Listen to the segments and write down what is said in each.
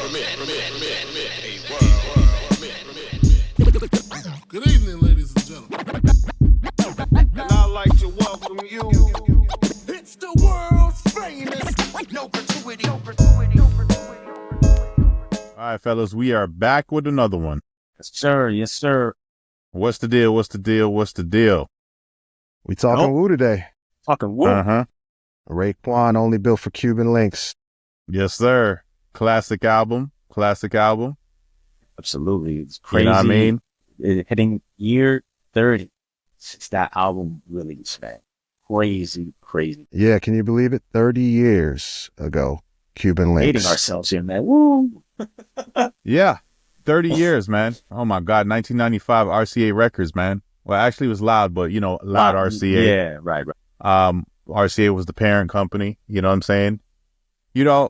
Good evening, ladies and gentlemen. And I'd like to welcome you. It's the world's famous NoGratuity. All right, fellas, we are back with another one. Yes, sir. Yes, sir. What's the deal? What's the deal? What's the deal? We talking Wu today. Talking Wu. Raekwon, only built for Cuban Linx. Yes, sir. Classic album. Classic album. Absolutely. It's crazy. You know what I mean? Hitting year 30 since that album released, man. Crazy, crazy. Yeah, can you believe it? 30 years ago, Cuban Linx. Hating ourselves here, man. Woo! Yeah. 30 years, man. Oh, my God. 1995 RCA Records, man. Well, actually, it was Loud, but, you know, Loud RCA. Yeah, right. RCA was the parent company. You know what I'm saying? You know,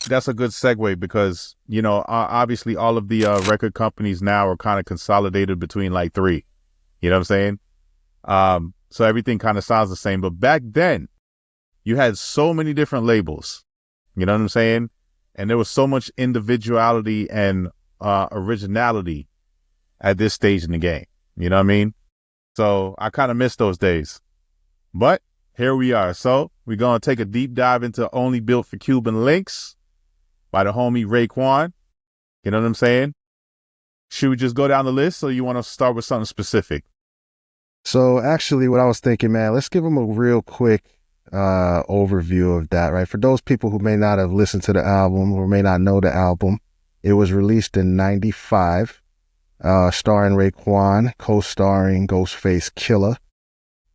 that's a good segue because, you know, obviously all of the record companies now are kind of consolidated between like three. You know what I'm saying? So everything kind of sounds the same. But back then, you had so many different labels. You know what I'm saying? And there was so much individuality and originality at this stage in the game. You know what I mean? So I kind of miss those days. But here we are. So we're going to take a deep dive into Only Built for Cuban Linx by the homie Raekwon. You know what I'm saying? Should we just go down the list or you want to start with something specific? So actually what I was thinking, man, let's give them a real quick overview of that, right? For those people who may not have listened to the album or may not know the album, it was released in 95, starring Raekwon, co-starring Ghostface Killah.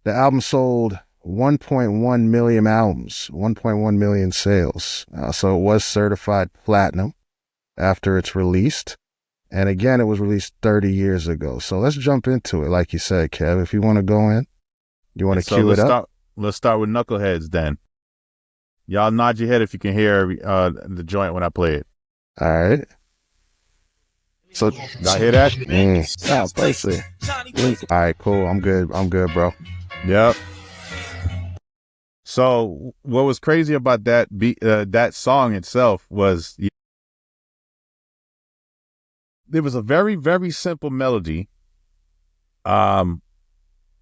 The album sold 1.1 million albums, 1.1 million sales. So it was certified platinum after it's released. And again, it was released 30 years ago. So let's jump into it. Like you said, Kev, if you want to go in, you want to cue it up? Let's start with Knuckleheadz then. Y'all nod your head if you can hear the joint when I play it. All right. So, y'all hear that? Yeah, place it. All right, cool. I'm good, bro. Yep. So what was crazy about that song itself was there was a very, very simple melody. There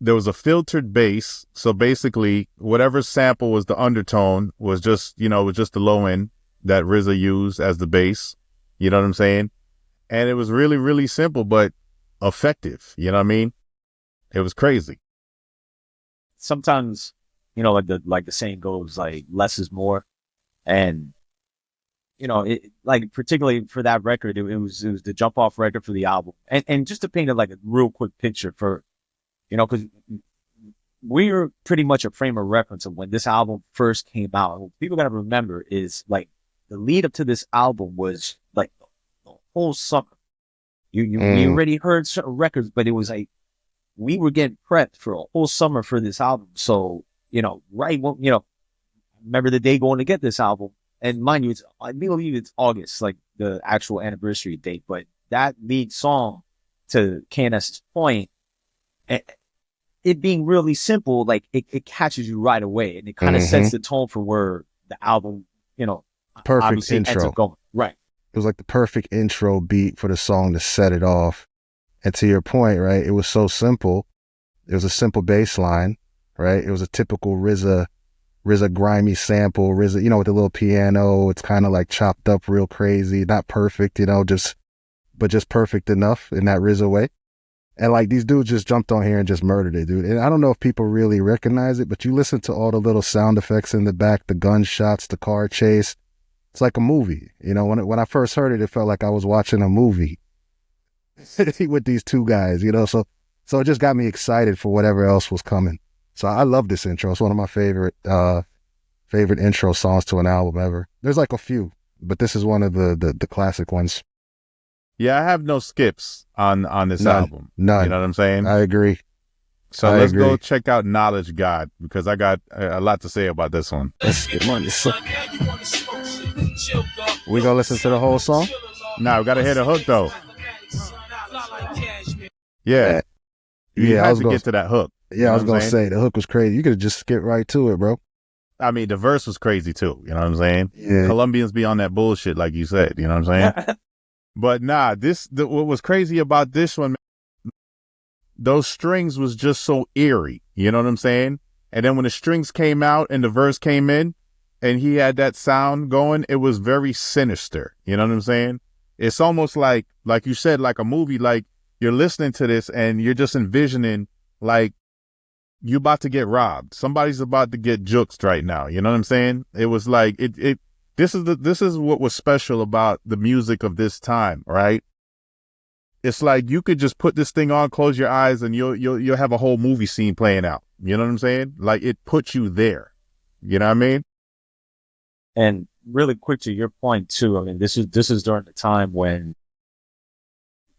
was a filtered bass. So basically whatever sample was the undertone was just, you know, was just the low end that RZA used as the bass. You know what I'm saying? And it was really, really simple, but effective. You know what I mean? It was crazy. Sometimes, you know, like the saying goes, like less is more, and you know, it, like particularly for that record, it was the jump off record for the album, and just to paint it like a real quick picture for, you know, because we're pretty much a frame of reference of when this album first came out. What people gotta remember is like the lead up to this album was like the whole summer. We already heard certain records, but it was like we were getting prepped for a whole summer for this album. So, you know, right when, you know, remember the day going to get this album. And mind you, I believe it's August, like the actual anniversary date. But that lead song, to KNS's point, it being really simple, like it catches you right away. And it kind of sets the tone for where the album, you know, perfect intro. Ends up going. Right. It was like the perfect intro beat for the song to set it off. And to your point, right, it was so simple. It was a simple bass line, right? It was a typical RZA grimy sample, RZA, you know, with the little piano. It's kind of like chopped up real crazy, not perfect, you know, but just perfect enough in that RZA way. And like these dudes just jumped on here and just murdered it, dude. And I don't know if people really recognize it, but you listen to all the little sound effects in the back, the gunshots, the car chase. It's like a movie. You know, when I first heard it, it felt like I was watching a movie with these two guys, you know, so it just got me excited for whatever else was coming. So I love this intro. It's one of my favorite intro songs to an album ever. There's like a few, but this is one of the classic ones. Yeah, I have no skips on this album. None. You know what I'm saying? I agre. So let's go check out Knowledge God, because I got a lot to say about this one. Let's get money. We gonna listen to the whole song? Nah, we gotta hear the hook though. Yeah. You had to get to that hook. Yeah, I was gonna say the hook was crazy. You could have just skipped right to it, bro. I mean, the verse was crazy too. You know what I'm saying? Yeah. Colombians be on that bullshit, like you said. You know what I'm saying? But nah, what was crazy about this one, those strings was just so eerie. You know what I'm saying? And then when the strings came out and the verse came in and he had that sound going, it was very sinister. You know what I'm saying? It's almost like you said, like a movie, like you're listening to this and you're just envisioning like you about to get robbed. Somebody's about to get juked right now. You know what I'm saying? It was like, this is what was special about the music of this time, right? It's like you could just put this thing on, close your eyes, and you'll have a whole movie scene playing out. You know what I'm saying? Like it puts you there. You know what I mean? And really quick to your point too. I mean, this is during the time when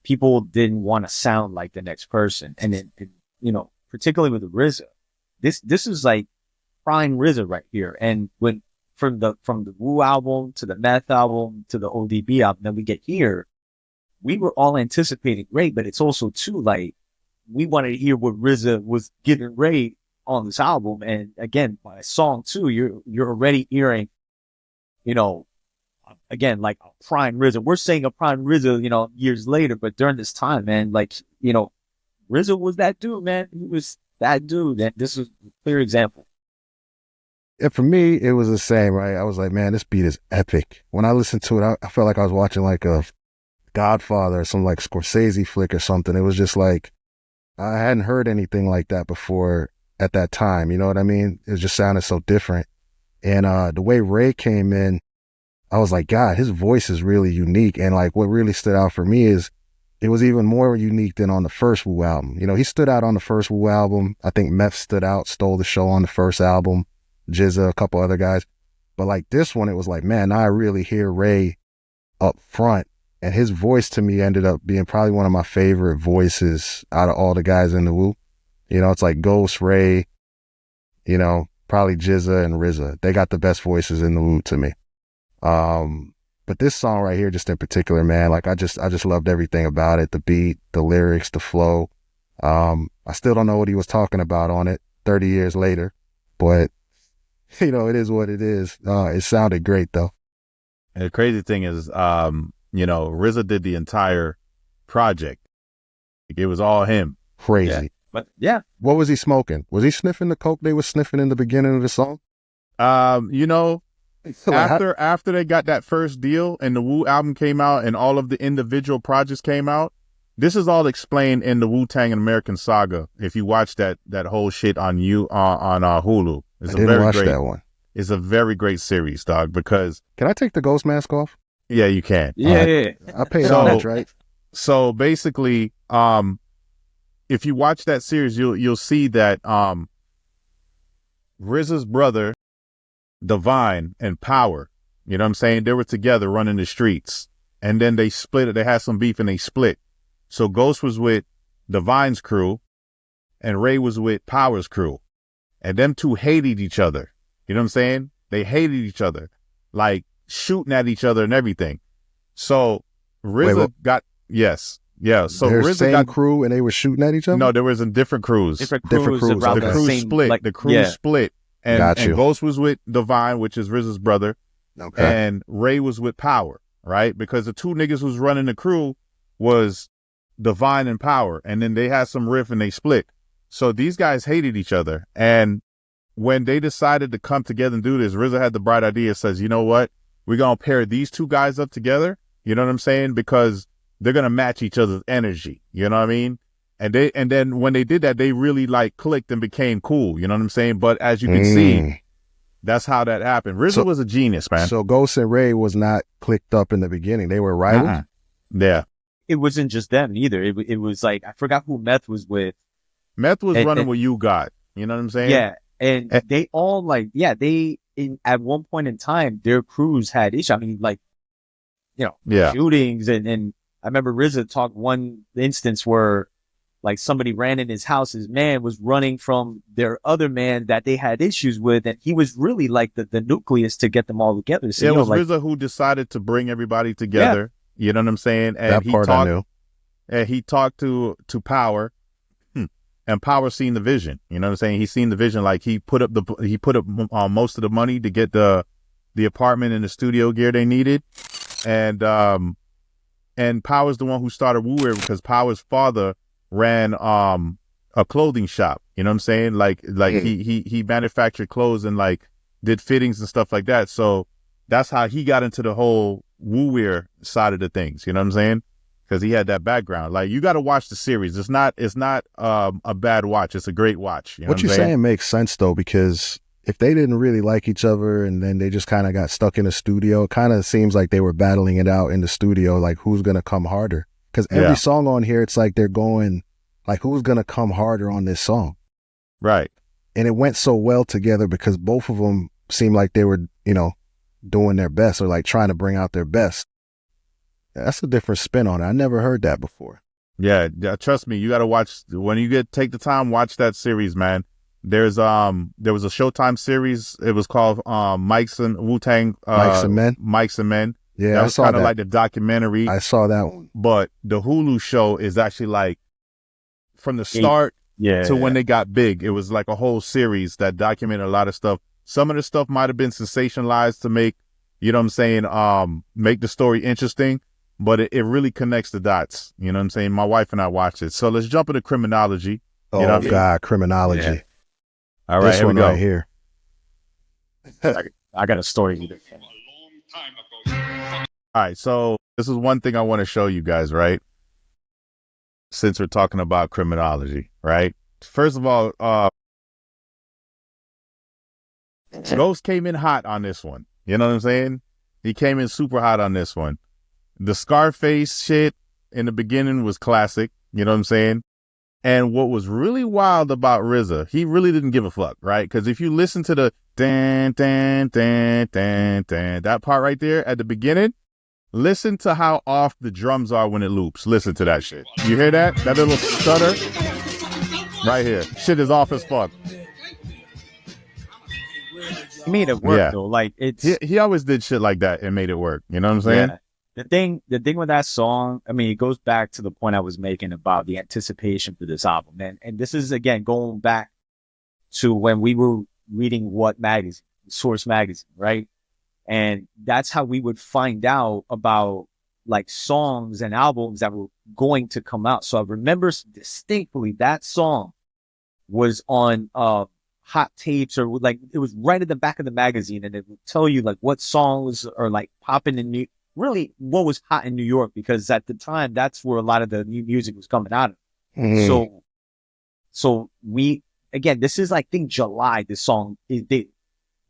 people didn't want to sound like the next person, and it you know, particularly with RZA, this is like prime RZA right here. And when from the Wu album to the Meth album to the ODB album that we get here, we were all anticipating Ray, but it's also too like we wanted to hear what RZA was giving Ray on this album. And again, by song two, you're already hearing, you know, again, like a prime RZA. We're saying a prime RZA, you know, years later, but during this time, man, like, you know, RZA was that dude, man. He was that dude. And this is a clear example. And for me, it was the same, right? I was like, man, this beat is epic. When I listened to it, I felt like I was watching like a Godfather or some like Scorsese flick or something. It was just like, I hadn't heard anything like that before at that time. You know what I mean? It just sounded so different. And the way Ray came in, I was like, God, his voice is really unique. And like what really stood out for me is it was even more unique than on the first Wu album. You know, he stood out on the first Wu album. I think Meth stood out, stole the show on the first album. GZA, a couple other guys. But like this one, it was like, man, now I really hear Ray up front. And his voice to me ended up being probably one of my favorite voices out of all the guys in the Wu. You know, it's like Ghost, Ray, you know, probably GZA and RZA. They got the best voices in the Wu to me. But this song right here, just in particular, man, like I just loved everything about it. The beat, the lyrics, the flow. I still don't know what he was talking about on it 30 years later, but you know, it is what it is. It sounded great though. And the crazy thing is, you know, RZA did the entire project. It was all him. Crazy. Yeah. But yeah. What was he smoking? Was he sniffing the coke they were sniffing in the beginning of the song? You know, after they got that first deal and the Wu album came out and all of the individual projects came out, this is all explained in the Wu-Tang and American Saga. If you watch that whole shit on Hulu, I didn't watch that one. It's a very great series, dog. Because can I take the ghost mask off? Yeah, you can. Yeah. I paid homage, right? So basically, if you watch that series, you'll see that RZA's brother, Divine and Power, you know what I'm saying? They were together running the streets. And then they split it. They had some beef and they split. So Ghost was with Divine's crew and Ray was with Power's crew. And them two hated each other. You know what I'm saying? They hated each other, like shooting at each other and everything. So RZA got, yes. Yeah. So their RZA same got crew and they were shooting at each other? No, there was in different crews. Different crews. The crew split. Like, the crew split. And Ghost was with Divine, which is RZA's brother. Okay. And Ray was with Power, right? Because the two niggas who's running the crew was Divine and Power. And then they had some riff and they split. So these guys hated each other. And when they decided to come together and do this, RZA had the bright idea, says, you know what? We're going to pair these two guys up together. You know what I'm saying? Because they're going to match each other's energy. You know what I mean? And then when they did that, they really like clicked and became cool. You know what I'm saying? But as you can see, that's how that happened. RZA was a genius, man. So Ghost and Ray was not clicked up in the beginning. They were rivals? Yeah. It wasn't just them either. It was like, I forgot who Meth was with. Meth was running with You Got. You know what I'm saying? Yeah. And they all like, at one point in time, their crews had issues. I mean, like, you know, shootings. And I remember RZA talked one instance where like somebody ran in his house. His man was running from their other man that they had issues with. And he was really like the nucleus to get them all together. So, it was RZA who decided to bring everybody together. Yeah. You know what I'm saying? And that part I knew. And he talked to Power. And Power seen the vision. You know what I'm saying? He seen the vision. Like he put up most of the money to get the apartment and the studio gear they needed. And Power's the one who started Wu-Wear because Power's father ran a clothing shop. You know what I'm saying? Like he manufactured clothes and like did fittings and stuff like that. So that's how he got into the whole Wu-Wear side of the things. You know what I'm saying? Because he had that background. Like you got to watch the series. It's not a bad watch. It's a great watch. You know what you're saying makes sense though, because if they didn't really like each other and then they just kind of got stuck in the studio, it kind of seems like they were battling it out in the studio, like who's going to come harder. Because every song on here, it's like they're going, like who's going to come harder on this song. Right. And it went so well together because both of them seemed like they were, you know, doing their best or like trying to bring out their best. That's a different spin on it. I never heard that before. Yeah, trust me, you got to watch when you take the time, watch that series, man. There was a Showtime series. It was called Mics and Wu-Tang. Mics and Men. Mics and Men. Yeah, that was kind of like the documentary. I saw that one. But the Hulu show is actually like from the start to when they got big. It was like a whole series that documented a lot of stuff. Some of the stuff might have been sensationalized to make, you know what I'm saying, make the story interesting. But it really connects the dots. You know what I'm saying? My wife and I watched it. So let's jump into Criminology. Oh, you know God, Criminology. Yeah. All right, this here one we go. right here. I got a story. All right, so this is one thing I want to show you guys, right? Since we're talking about Criminology, right? First of all, Ghost came in hot on this one. You know what I'm saying? He came in super hot on this one. The Scarface shit in the beginning was classic. You know what I'm saying? And what was really wild about RZA, he really didn't give a fuck, right? Because if you listen to the dan, dan, dan, dan, dan, that part right there at the beginning, listen to how off the drums are when it loops. Listen to that shit. You hear that? That little stutter right here. Shit is off as fuck. He made it work though. Like he always did shit like that and made it work. You know what I'm saying? Yeah. The thing with that song, I mean, it goes back to the point I was making about the anticipation for this album. And this is, again, going back to when we were reading What magazine, Source magazine, right? And that's how we would find out about like songs and albums that were going to come out. So I remember distinctly that song was on hot tapes, or like it was right at the back of the magazine, and it would tell you like what songs are like popping in really what was hot in New York, because at the time that's where a lot of the new music was coming out of. Mm-hmm. So we, again, this is like, I think July, this song is the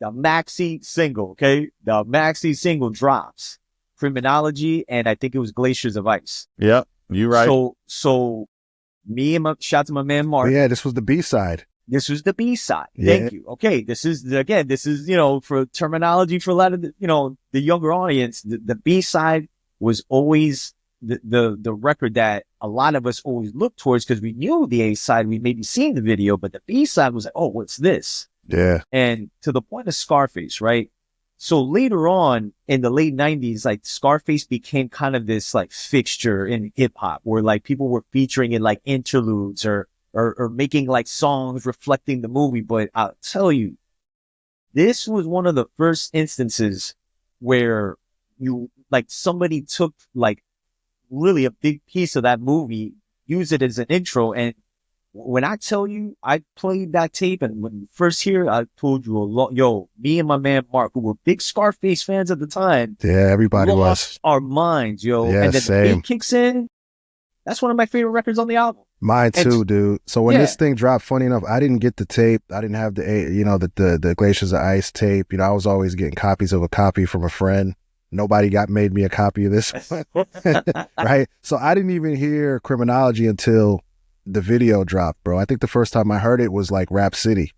maxi single, okay? The maxi single drops, Criminology, and I think it was Glaciers of Ice. Yep, you're right. So me and shout out to my man Mark. Yeah, this was the B-side. This was the B-side. Thank you. Okay. This is, you know, for terminology for a lot of the, you know, the younger audience, the B-side was always the record that a lot of us always looked towards, because we knew the A-side, we maybe seen the video, but the B-side was like, oh, what's this? Yeah. And to the point of Scarface, right? So later on in the late 90s, like Scarface became kind of this like fixture in hip hop, where like people were featuring in like interludes or making like songs reflecting the movie. But I'll tell you, this was one of the first instances where you like somebody took like really a big piece of that movie, used it as an intro. And when I tell you, I played that tape, and when you first hear it, I told you a lot. Yo, me and my man Mark, who were big Scarface fans at the time, yeah, everybody lost our minds, yo. Yeah, and then same. the beat kicks in. That's one of my favorite records on the album. Mine too, dude. So when this thing dropped, funny enough, I didn't get the tape. I didn't have the Glaciers of Ice tape. You know, I was always getting copies of a copy from a friend. Nobody made me a copy of this one. Right? So I didn't even hear Criminology until the video dropped, bro. I think the first time I heard it was like Rap City.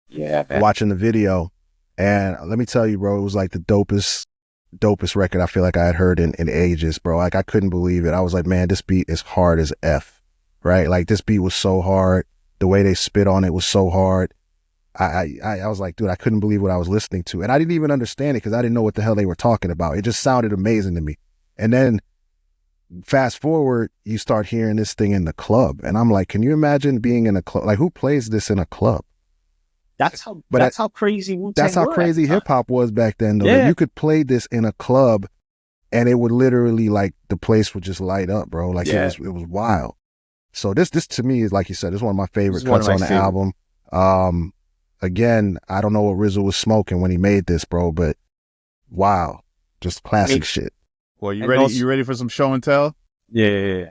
Yeah, man. Watching the video. And let me tell you, bro, it was like the dopest record I feel like I had heard in ages, bro. Like I couldn't believe it. I was like, man, this beat is hard as F, right? Like this beat was so hard. The way they spit on it was so hard. I was like, dude, I couldn't believe what I was listening to. And I didn't even understand it because I didn't know what the hell they were talking about. It just sounded amazing to me. And then fast forward, you start hearing this thing in the club, and I'm like, can you imagine being in a club? Like, who plays this in a club? That's how crazy Wu-Tang That's how crazy hip hop was back then, though. That you could play this in a club, and it would literally, like, the place would just light up, bro. Like, it was wild. So this to me is, like you said, this is one of my favorite cuts on the album. Again, I don't know what RZA was smoking when he made this, bro, but wow, just classic shit. Well, you ready? You ready for some show and tell? Yeah.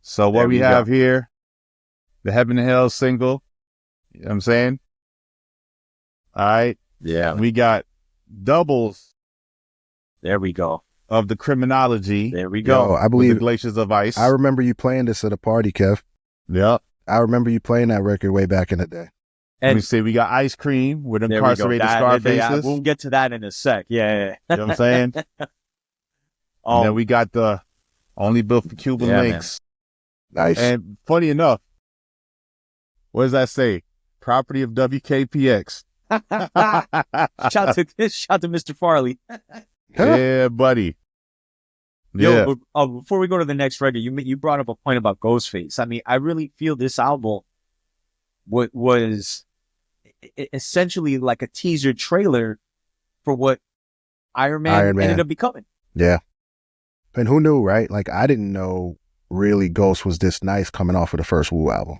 So what we have here, the Heaven and Hell single. You know what I'm saying? All right. Yeah. We got doubles. There we go. Of the Criminology. There we go. I believe the Glaciers of Ice. I remember you playing this at a party, Kev. Yep. I remember you playing that record way back in the day. And let me see. We got Ice Cream with Incarcerated Scarfaces. We'll get to that in a sec. Yeah. You know what I'm saying? And then we got the Only Built for Cuban Linx. Nice. And funny enough, what does that say? Property of WKPX. Shout to Mr. Farley. Yeah, buddy. Yeah. Yo, before we go to the next record, you brought up a point about Ghostface. I mean, I really feel this album was essentially like a teaser trailer for what Iron Man ended up becoming. Yeah. And who knew, right? Like, I didn't know really Ghost was this nice coming off of the first Wu album.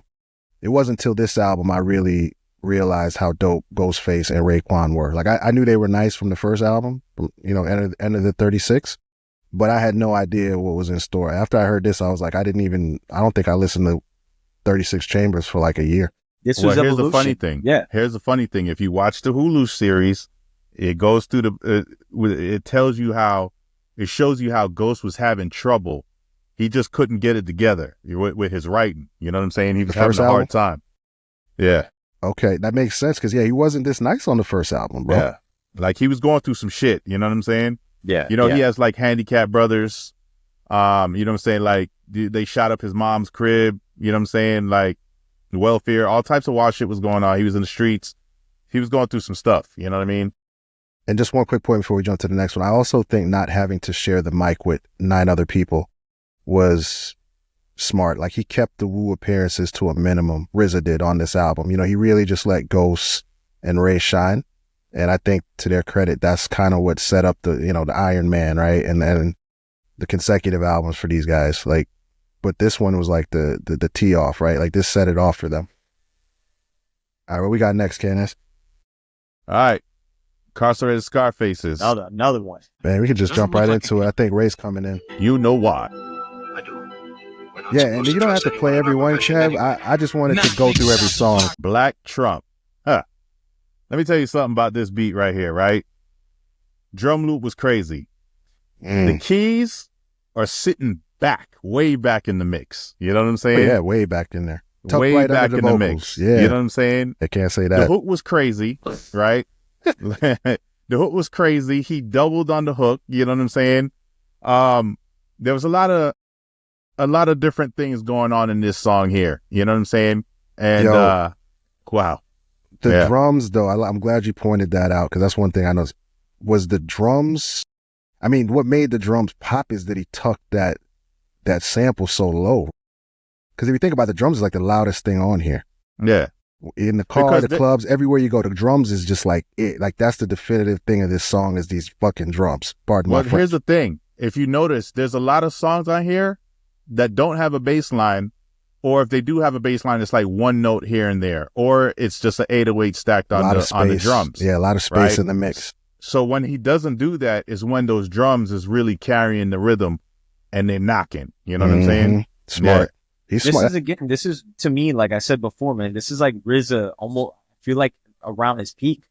It wasn't until this album I really realized how dope Ghostface and Raekwon were. Like, I knew they were nice from the first album, you know, end of the 36, but I had no idea what was in store. After I heard this, I was like, I don't think I listened to 36 Chambers for like a year. This was here's the funny thing. Yeah. Here's the funny thing. If you watch the Hulu series, it goes through it tells you how, it shows you how Ghost was having trouble. He just couldn't get it together with his writing. You know what I'm saying? He was having a hard time. Yeah. Okay, that makes sense because, he wasn't this nice on the first album, bro. Yeah. Like, he was going through some shit. You know what I'm saying? Yeah. You know, he has, like, handicapped brothers. You know what I'm saying? Like, they shot up his mom's crib. You know what I'm saying? Like, welfare, all types of wild shit was going on. He was in the streets. He was going through some stuff. You know what I mean? And just one quick point before we jump to the next one. I also think not having to share the mic with 9 other people was smart. Like, he kept the Wu appearances to a minimum. RZA did on this album. You know, he really just let Ghost and Ray shine. And I think, to their credit, that's kind of what set up the, you know, the Iron Man, right? And then the consecutive albums for these guys. Like, but this one was like the tee off, right? Like, this set it off for them. All right, what we got next, Kenneth? All right. Incarcerated Scarfaces. Another one. Man, we could just jump right into it. I think Ray's coming in. You know why. Yeah, and you don't have to play every one, Kev. I just wanted to go through every song. Black Trump. Let me tell you something about this beat right here, right? Drum loop was crazy. The keys are sitting back, way back in the mix. You know what I'm saying? Oh, yeah, way back in there. Tucked way right back under in the the vocals. mix. Yeah. You know what I'm saying? I can't say that. The hook was crazy, right? The hook was crazy. He doubled on the hook. You know what I'm saying? There was a lot of different things going on in this song here. You know what I'm saying? And wow. The drums, though, I'm glad you pointed that out, because that's one thing I noticed. Was the drums, I mean, what made the drums pop is that he tucked that sample so low. Because if you think about it, the drums is like the loudest thing on here. Yeah. In the car, the clubs, everywhere you go, the drums is just like it. Like, that's the definitive thing of this song is these fucking drums. Pardon my French. Here's the thing. If you notice, there's a lot of songs on here that don't have a bass line, or if they do have a bass line, it's like one note here and there, or it's just an 808 stacked on the drums. Yeah, a lot of space in the mix. So when he doesn't do that is when those drums is really carrying the rhythm and they're knocking. You know what I'm saying? Smart. Yeah. He's smart. This is to me, like I said before, man, this is like RZA almost, I feel like, around his peak.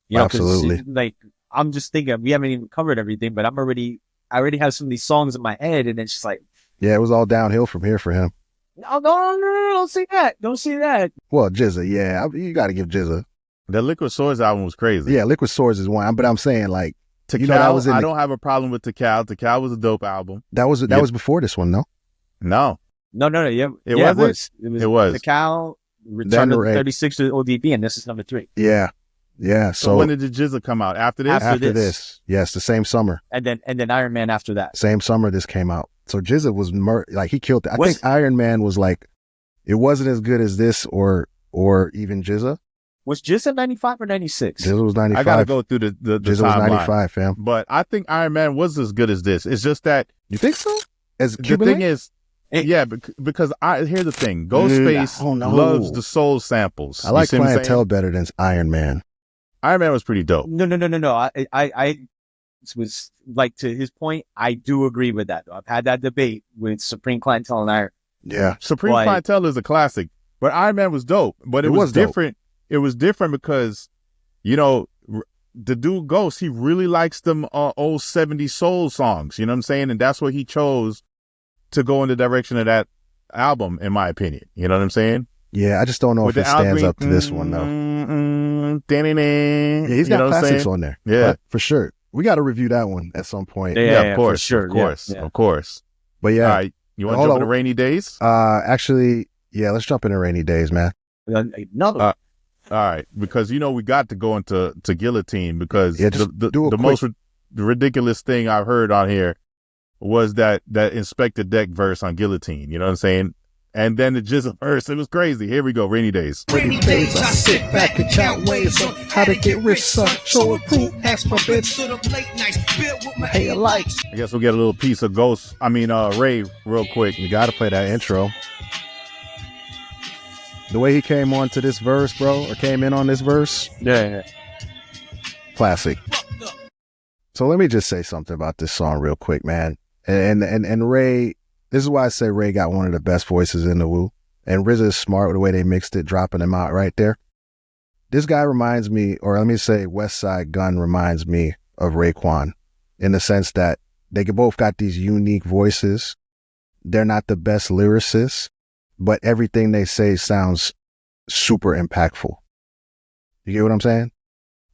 You know, absolutely. Like, I'm just thinking, we haven't even covered everything, but I already have some of these songs in my head, and it's just like, yeah, it was all downhill from here for him. No, don't say that. Don't say that. Well, Jizza, yeah, you got to give Jizza. The Liquid Swords album was crazy. Yeah, Liquid Swords is one, but I'm saying, like, Tikal, you know, that was I don't have a problem with Tikal. Tikal was a dope album. That was before this one, no? No. No. Yeah, it was. It was. Tikal, Return to 36 to ODB, and this is number 3. Yeah. So when did the Jizza come out? After this? After this. Yes, the same summer. And then Iron Man after that. Same summer this came out. So GZA was like he killed it. I Was- think Iron Man was like, it wasn't as good as this or even GZA. Was GZA 95 or 96? GZA was 95. I gotta go through the GZA was timeline. 95, fam. But I think Iron Man was as good as this. It's just that You think so? As the Cuban thing Linx? is, Eh. because here's the thing: Ghostface I don't know. loves the soul samples. I like You see what I'm saying? Clientele better than Iron Man. Iron Man was pretty dope. No. I was like, to his point, I do agree with that. I've had that debate with Supreme Clientele and Iron. Yeah. Supreme Like- Clientele is a classic, but Iron Man was dope. But it was dope. different. It was different because, the dude Ghost, he really likes them old 70s soul songs. You know what I'm saying? And that's what he chose to go in the direction of that album, in my opinion. You know what I'm saying? Yeah, I just don't know With if it the Al stands Green, up to this one, though. Yeah, Yeah, he's got classics on there. Yeah. But for sure. We got to review that one at some point. Yeah, of course, for sure. of course, Yeah. of course. But yeah, All right, you want to Hold jump on. into Rainy Days? actually, yeah, let's jump into Rainy Days, man. Another. All right, because we got to go into Guillotine because Yeah, just do a the quick- most ridiculous thing I've heard on here was that Inspector Deck verse on Guillotine. You know what I'm saying? And then the GZA verse, it was crazy. Here we go, Rainy Days. Rainy days, I sit back and count ways on how to get rich, son. Show and prove, ask my bitch. To the late nights, build with my hair lights. I guess we'll get a little piece of Ray real quick. You got to play that intro. The way he came on to this verse, bro, or came in on this verse, Yeah. classic. So let me just say something about this song real quick, man. And Ray, this is why I say Ray got one of the best voices in the Wu. And RZA is smart with the way they mixed it, dropping them out right there. This guy reminds me, or let me say West Side Gun reminds me of Raekwon in the sense that they both got these unique voices. They're not the best lyricists, but everything they say sounds super impactful. You get what I'm saying?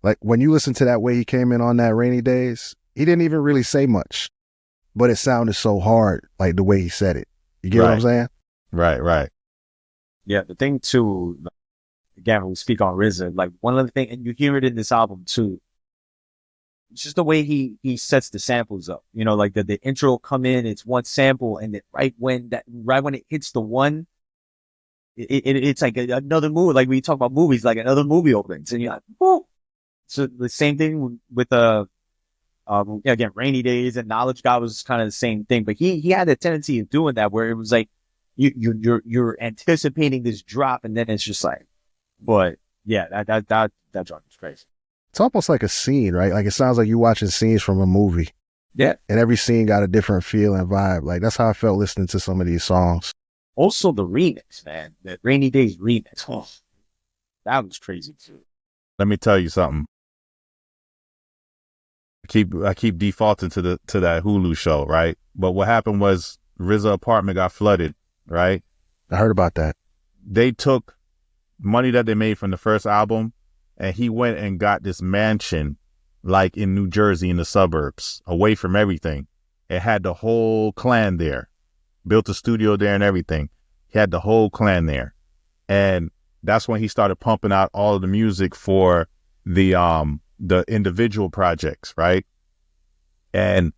Like when you listen to that way he came in on that Rainy Days, he didn't even really say much, but it sounded so hard, like the way he said it. You get what I'm Right. saying? Right. Yeah, the thing too, again, when we speak on RZA, like one of the things, and you hear it in this album too, it's just the way he sets the samples up. Like the intro will come in, it's one sample, and then right when it hits the one, it's like another movie. Like when you talk about movies, like another movie opens, and you're like, whoa. So the same thing with again, Rainy Days and Knowledge God was kind of the same thing, but he had a tendency of doing that where it was like you're anticipating this drop, and then it's just like, but yeah, that drop is crazy. It's almost like a scene, right? Like it sounds like you're watching scenes from a movie. Yeah. And every scene got a different feel and vibe. Like that's how I felt listening to some of these songs. Also the remix, man, the Rainy Days remix, oh, that was crazy too. Let me tell you something. I keep defaulting to that Hulu show, right? But what happened was RZA apartment got flooded, right? I heard about that. They took money that they made from the first album, and he went and got this mansion, like in New Jersey in the suburbs, away from everything. It had the whole clan there, built a studio there and everything. He had the whole clan there, and that's when he started pumping out all of the music for the individual projects, right? And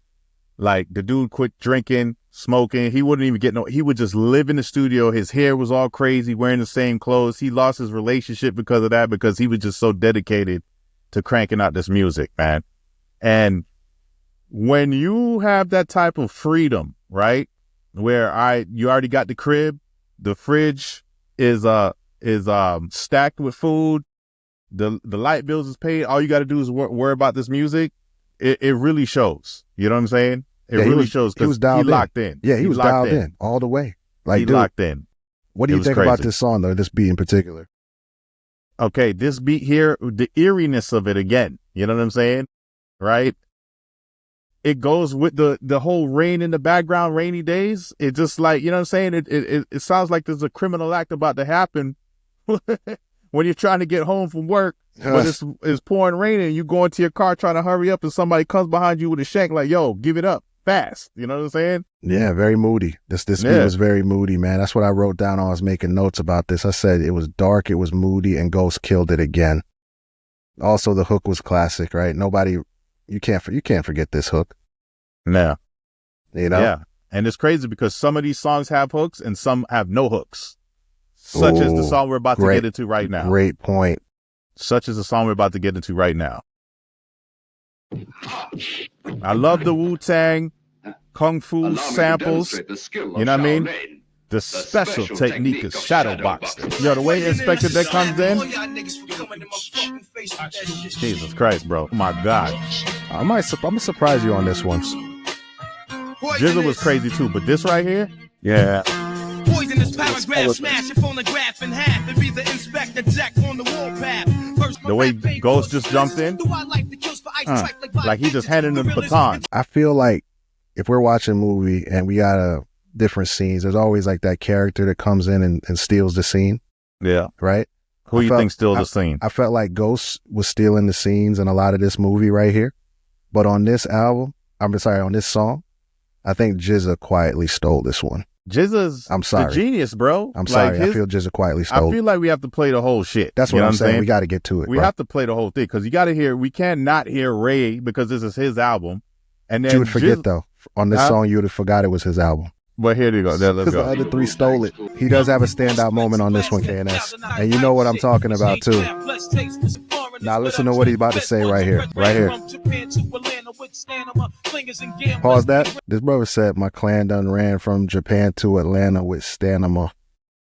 like the dude quit drinking, smoking. He wouldn't even he would just live in the studio. His hair was all crazy, wearing the same clothes. He lost his relationship because of that, because he was just so dedicated to cranking out this music, man. And when you have that type of freedom, right? Where you already got the crib, the fridge is stacked with food, the light bills is paid. All you got to do is worry about this music. It really shows. You know what I'm saying? It really shows he was because he dialed locked in. Yeah, he was locked dialed in all the way. Like, he dude, locked in. what do It you was think about crazy. this song though? This beat in particular. Okay, this beat here, the eeriness of it again. You know what I'm saying? Right? It goes with the whole rain in the background, Rainy Days. It just like, you know what I'm saying? It sounds like there's a criminal act about to happen when you're trying to get home from work, but it's pouring rain and you go into your car trying to hurry up and somebody comes behind you with a shank like, yo, give it up fast. You know what I'm saying? Yeah, very moody. This beat Yeah. was very moody, man. That's what I wrote down. I was making notes about this. I said it was dark, it was moody, and Ghost killed it again. Also, the hook was classic, right? You can't forget this hook. Yeah. You know? Yeah. And it's crazy because some of these songs have hooks and some have no hooks. Such as the song we're about to get into right now. Great point. Such as the song we're about to get into right now. I love the Wu-Tang Kung Fu samples. You know what I mean? The special technique is shadow boxing. Yo, the way Inspector Deck comes in. Jesus Christ, bro. Oh my God. I'm gonna surprise you on this one. GZA was crazy too, but this right here, yeah. Poisonous paragraph, smash your phonograph in half and be the Inspector Deck on the warpath. The way Ghost just jumped in, like he just handed him the baton. I feel like if we're watching a movie and we got a different scenes, there's always like that character that comes in and steals the scene. Yeah. Right? Who you think steals the scene? I felt like Ghost was stealing the scenes in a lot of this movie right here. But on this album, on this song, I think GZA quietly stole this one. GZA's the genius, bro. I'm sorry. I feel GZA quietly stole. I feel like we have to play the whole shit. That's what I'm saying. We got to get to it. We have to play the whole thing because you got to hear. We can't not hear Ray because this is his album. And then you would forget though on this song, you would have forgot it was his album. But here you go. Let's go. The other three stole it. He does have a standout moment on this one, KNS, and you know what I'm talking about too. Now listen to what he's about to say right here. Right here. Pause that. This brother said, "My clan done ran from Japan to Atlanta with stamina."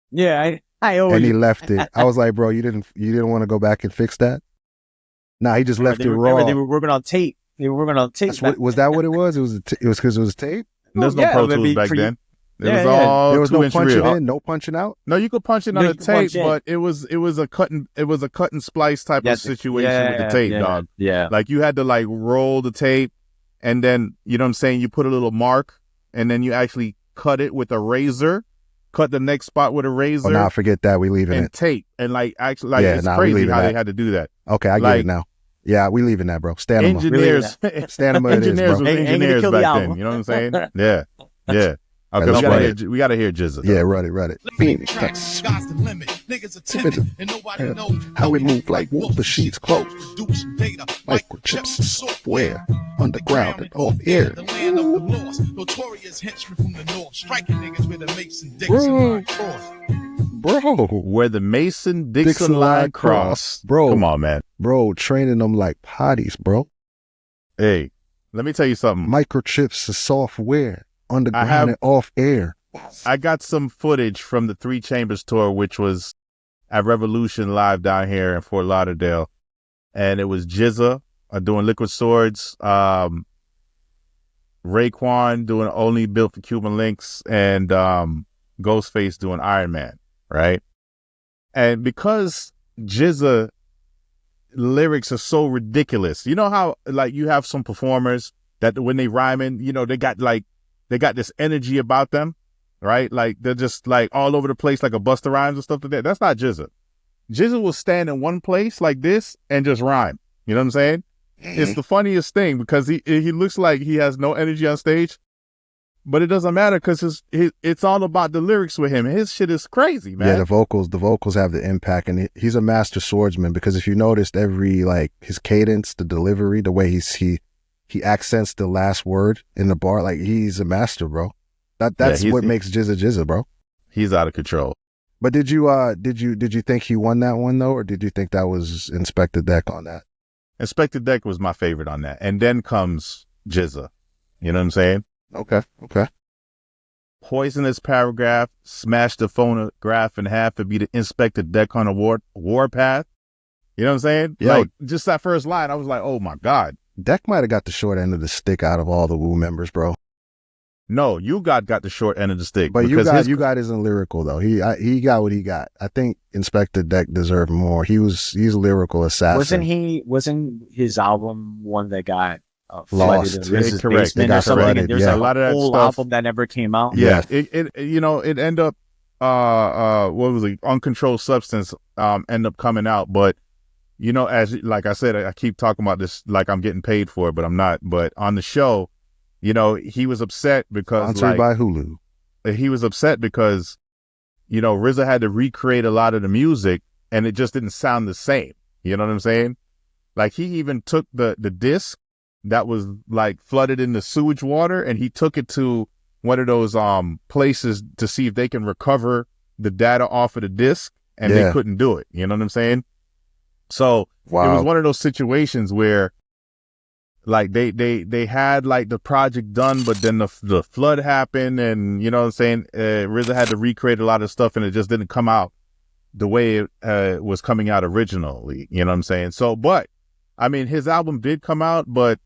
Yeah, I always. And he left it. I was like, bro, you didn't want to go back and fix that? Nah, he just left it raw. They were working on tape. Was that what it was? It was because it was tape. There's no Pro Tools back then. There was no punching in, no punching out. No, you could punch it on the tape, but it was a cut and splice type of situation with the tape, dog. Yeah, like you had to like roll the tape, and then you know what I'm saying. You put a little mark, and then you actually cut it with a razor. Cut the next spot with a razor. Oh, nah, forget that. We leaving and it. Tape and like actually like it's crazy how they had to do that. Okay, I get it now. Yeah, we leaving that, bro. Stamina. Engineers, engineers was engineers back then. You know what I'm saying? Yeah, yeah. Okay, we gotta hear GZA. Yeah, run it. Phoenix, how we move like wolf sheets close. Microchips and software, underground and off air. Bro, where the Mason-Dixon line cross. Bro, come on, man. Bro, training them like potties, bro. Hey, let me tell you something. Microchips and software. Underground and off air. I got some footage from the 3 Chambers tour, which was at Revolution Live down here in Fort Lauderdale. And it was GZA doing Liquid Swordz, Raekwon doing Only Built for Cuban Linx, and Ghostface doing Iron Man, right? And because GZA lyrics are so ridiculous, you know how like you have some performers that when they rhyming, you know, they got this energy about them, right? Like they're just like all over the place, like a Busta Rhymes and stuff like that. That's not GZA. GZA will stand in one place like this and just rhyme. You know what I'm saying? It's the funniest thing because he looks like he has no energy on stage, but it doesn't matter because it's all about the lyrics with him. His shit is crazy, man. Yeah, the vocals have the impact, and he's a master swordsman because if you noticed every like his cadence, the delivery, the way he accents the last word in the bar, like he's a master, bro. That's what makes GZA, bro. He's out of control. But did you think he won that one though, or did you think that was Inspector Deck on that? Inspector Deck was my favorite on that, and then comes GZA. You know what I'm saying? Okay. Poisonous paragraph, smash the phonograph in half to be the Inspector Deck on a warpath. You know what I'm saying? Yeah. Like just that first line, I was like, oh my God. Deck might have got the short end of the stick out of all the Wu members, bro. No, you got the short end of the stick. But you got isn't lyrical though. He got what he got. I think Inspector Deck deserved more. He's a lyrical assassin. Wasn't his album one that got lost? Correct. They got flooded. There's a lot of that whole album that never came out. Yeah. It ended up what was it? Uncontrolled Substance end up coming out, but you know, as like I said, I keep talking about this like I'm getting paid for it, but I'm not. But on the show, you know, he was upset because sponsored by Hulu. He was upset because, you know, RZA had to recreate a lot of the music and it just didn't sound the same. You know what I'm saying? Like he even took the disc that was like flooded in the sewage water and he took it to one of those places to see if they can recover the data off of the disc, and they couldn't do it. You know what I'm saying? So it was one of those situations where like they had like the project done, but then the flood happened, and you know what I'm saying, RZA had to recreate a lot of stuff, and it just didn't come out the way it was coming out originally. You know what I'm saying? So, but I mean, his album did come out, but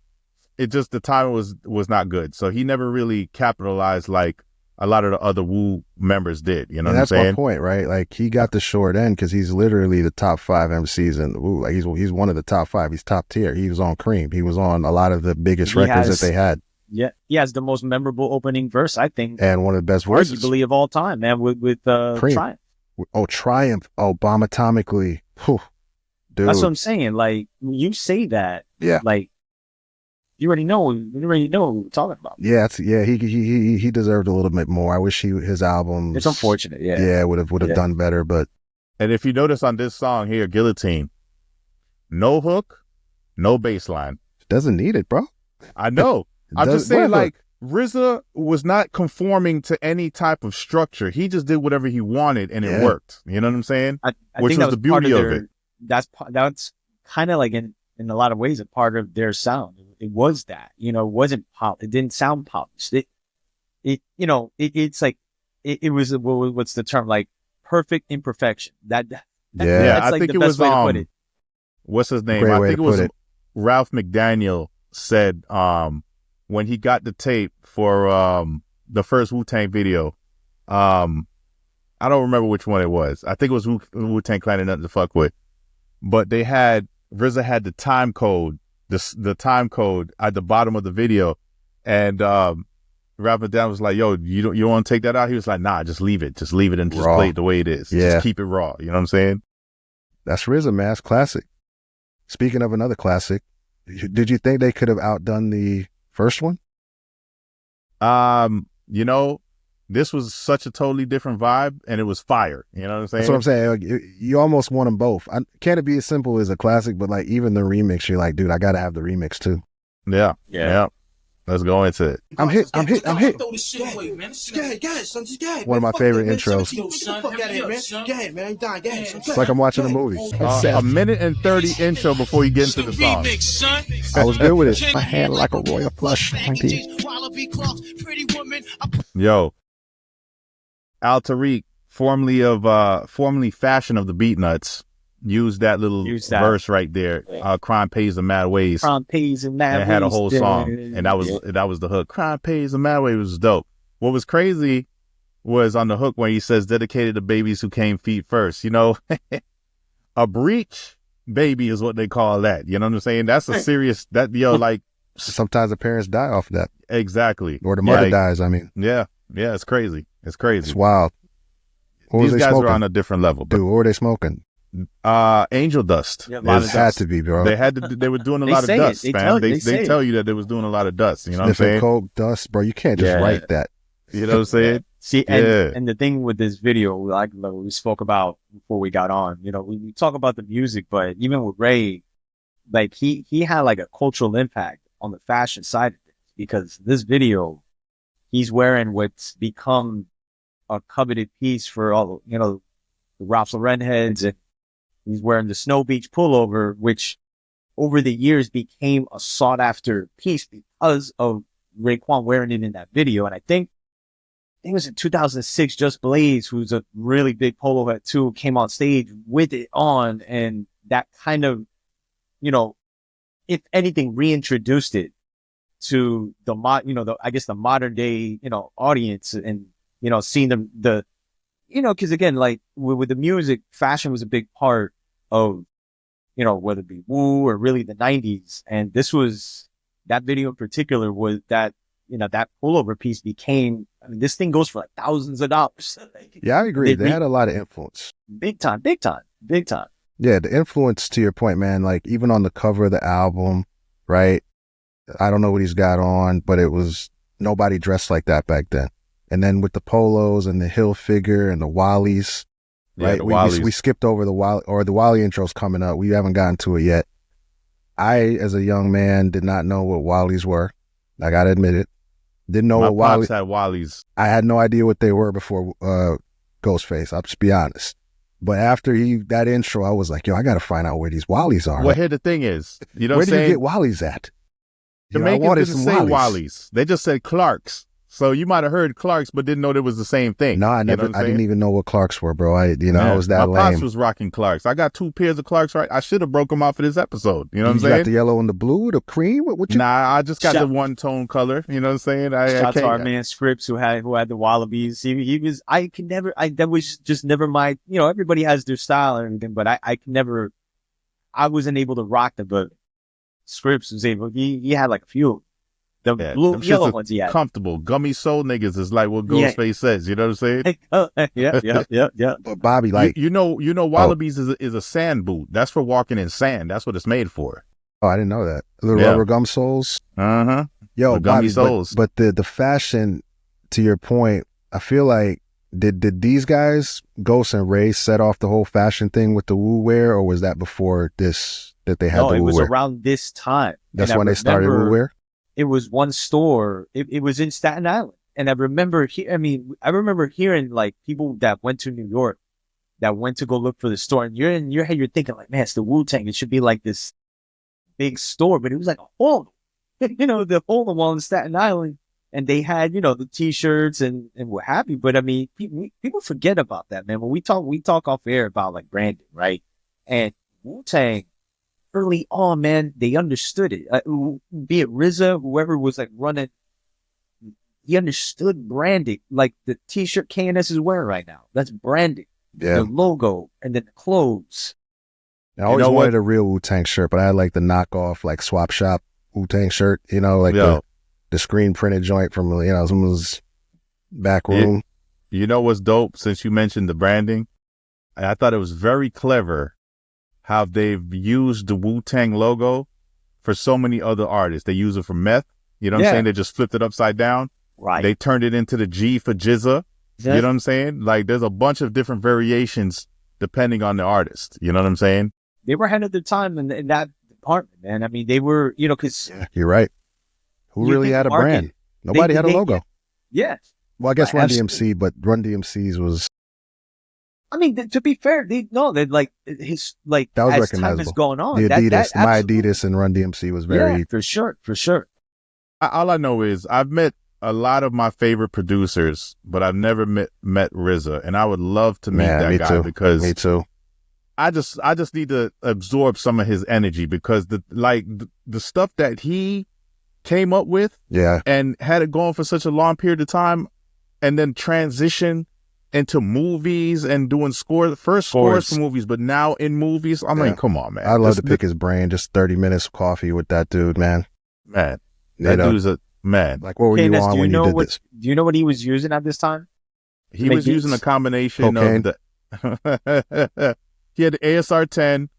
it just, the timing was not good. So he never really capitalized like a lot of the other Wu members did. You know what I'm saying? That's my point, right? Like he got the short end because he's literally the top 5 MCs in the Wu. Like he's one of the top 5. He's top tier. He was on Cream. He was on a lot of the biggest records that they had. Yeah, he has the most memorable opening verse, I think, and one of the best voices, arguably, of all time, man. With Triumph. Oh, Triumph. Oh, Bomb Atomically. Whew. Dude. That's what I'm saying. Like, you say that, yeah, like you already know what we're talking about. Yeah, he deserved a little bit more. I wish his album. It's unfortunate, would have done better. But and if you notice on this song here, Guillotine, no hook, no bass line. Doesn't need it, bro. I know. I'm just saying, like, RZA was not conforming to any type of structure. He just did whatever he wanted, and it worked. You know what I'm saying? I Which think was the beauty of it. That's kind of like in a lot of ways a part of their sound. It was that, you know, it wasn't pop. It didn't sound polished. It's like it was, what's the term, like perfect imperfection. That's I like think the it best was way to put it. What's his name? I think it was Ralph McDaniel said when he got the tape for the first Wu-Tang video, I don't remember which one it was. I think it was Wu-Tang and Nothing to Fuck With. But RZA had the time code, the time code at the bottom of the video, and Ralph McDaniel was like, "Yo, you want to take that out?" He was like, "Nah, just leave it and just play it the way it is. Just keep it raw." You know what I'm saying? That's RZA, man. It's classic. Speaking of another classic, did you think they could have outdone the first one? You know, this was such a totally different vibe, and it was fire. You know what I'm saying? That's what I'm saying. Like, you almost want them both. Can't it be as simple as a classic? But like even the remix, you're like, dude, I gotta have the remix too. Yeah. Let's go into it. I'm hit. One of my favorite intros. It's like I'm watching a movie. A minute and 30 intro before you get into the song. I was good with it. My hand like a royal flush. Yo, Al Tariq, formerly Fashion of the Beatnuts, used that little verse right there. Crime pays in mad ways. Crime pays in mad ways. And had a whole song, and that was the hook. Crime pays in mad ways was dope. What was crazy was on the hook when he says, "Dedicated to babies who came feet first." You know, a breech baby is what they call that. You know what I'm saying? That's a serious like. Sometimes the parents die off of that. Exactly. Or the mother dies. I mean. Yeah, it's crazy. It's wild. These guys are on a different level. Dude, what were they smoking? Angel dust. Yeah, it had to be, bro. They were doing a lot of dust, man. They tell you that they was doing a lot of dust. You know what I'm saying? Coke, dust, bro. You can't just write that. You know what I'm saying? See, and the thing with this video, like we spoke about before we got on, you know, we talk about the music, but even with Ray, like he had like a cultural impact on the fashion side of it, because this video, he's wearing what's become a coveted piece for all, you know, the Ralph Lauren heads, and he's wearing the Snow Beach pullover, which over the years became a sought after piece because of Raekwon wearing it in that video. And I think it was in 2006, Just Blaze, who's a really big polo head too, came on stage with it on, and that kind of, you know, if anything, reintroduced it to the modern day, you know, audience, and, you know, seeing the you know, because again, like with the music, fashion was a big part of, you know, whether it be Wu or really the 90s. And that video in particular was that, you know, that pullover piece became, I mean, this thing goes for like thousands of dollars. Yeah, I agree. They had a lot of influence. Big time. Yeah, the influence, to your point, man, like even on the cover of the album, right? I don't know what he's got on, but it was nobody dressed like that back then. And then with the polos and the hill figure and the Wallies, right? We skipped over the Wally intro's coming up. We haven't gotten to it yet. I, as a young man, did not know what Wallies were. I gotta admit it. Didn't know My what pops Wally. had Wallies. I had no idea what they were before Ghostface. I'll just be honest. But after that intro, I was like, yo, I got to find out where these Wallies are. Well, here the thing is, you know where what I'm do you saying? get Wallies at? You know, I Jamaicans wanted didn't some say Wallies. Wallies. They just said Clarks. So you might have heard Clarks, but didn't know they was the same thing. No, I You know never. what I'm I didn't saying? even know what Clarks were, bro. I Yeah. was that My pops lame. was rocking Clarks. I got 2 pairs of Clarks, right? I should have broke them out for this episode. You know what I'm You got saying? the yellow and the blue, the cream. What you? Nah, I just got Shout- the one tone color. You know what I'm saying? I Shout out to our can't. man Scripps who had the Wallabies. He was, that was just never my, you know, everybody has their style and everything, but I can never, I wasn't able to rock them, but Scripps was able, he had like a few. The Yeah, blue, them shits yellow are ones he had. comfortable. Gummy soul niggas is like what Yeah. Ghostface says. You know what I'm saying? Yeah. But Bobby, like, you know, Wallabies is a sand boot. That's for walking in sand. That's what it's made for. oh, I didn't know that. The Yeah. rubber gum soles. Uh-huh. Yo, The gummy Bobby, soles. but the fashion, to your point, I feel like did these guys, Ghost and Ray, set off the whole fashion thing with the Wu wear, or was that before this that they had No, the it Wu was wear? around this time. That's And I when they started Wu remember wear. It was one store. It was in Staten Island. And I remember, I remember hearing like people that went to New York that went to go look for the store. And you're in your head, you're thinking like, man, it's the Wu-Tang. It should be like this big store, but it was like a hole, you know, the hole in the wall in Staten Island. And they had, you know, the t-shirts and what have you. But I mean, people forget about that, man. When we talk off air about like branding, right? And Wu-Tang, early on, man, they understood it. Be it RZA, whoever was like running, he understood branding. Like the t-shirt KNS is wearing right now. That's branding. Yeah, The logo and then the clothes. I always know wanted what? a real Wu-Tang shirt, but I had like the knockoff, like swap shop Wu-Tang shirt. You know, like Yo. the screen printed joint from someone's back room. You know what's dope? Since you mentioned the branding, I thought it was very clever how they've used the Wu-Tang logo for so many other artists. They use it for Meth. You know what I'm Yeah. saying? They just flipped it upside down. Right. They turned it into the G for Jizza. You know what I'm saying? Like there's a bunch of different variations depending on the artist. You know what I'm saying? They were ahead of their time in that department, man. I mean, they were, you know, because Yeah, you're right. Who You really think had a market- brand? Nobody had a they- logo. yeah. Well, I guess Right, Run DMC, but Run DMC's was I mean, to be fair, they like his like That was as time recognizable. is going on. the that Adidas. My absolutely- Adidas and Run DMC was very. yeah, for sure. All I know is I've met a lot of my favorite producers, but I've never met RZA, and I would love to meet Man, that me guy too. because Me too. I just need to absorb some of his energy because the stuff that he came up with Yeah, and had it going for such a long period of time, and then transition into movies and doing scores for movies, but now in movies, I'm Yeah. like, come on, man. I'd love to pick his brain. Just 30 minutes of coffee with that dude, man. Man, You that know, dude's a man. like, what were you KNS, on when you did this? Do you know what he was using at this time? He make was using a beats? combination Cocaine. of the. He had the ASR 10,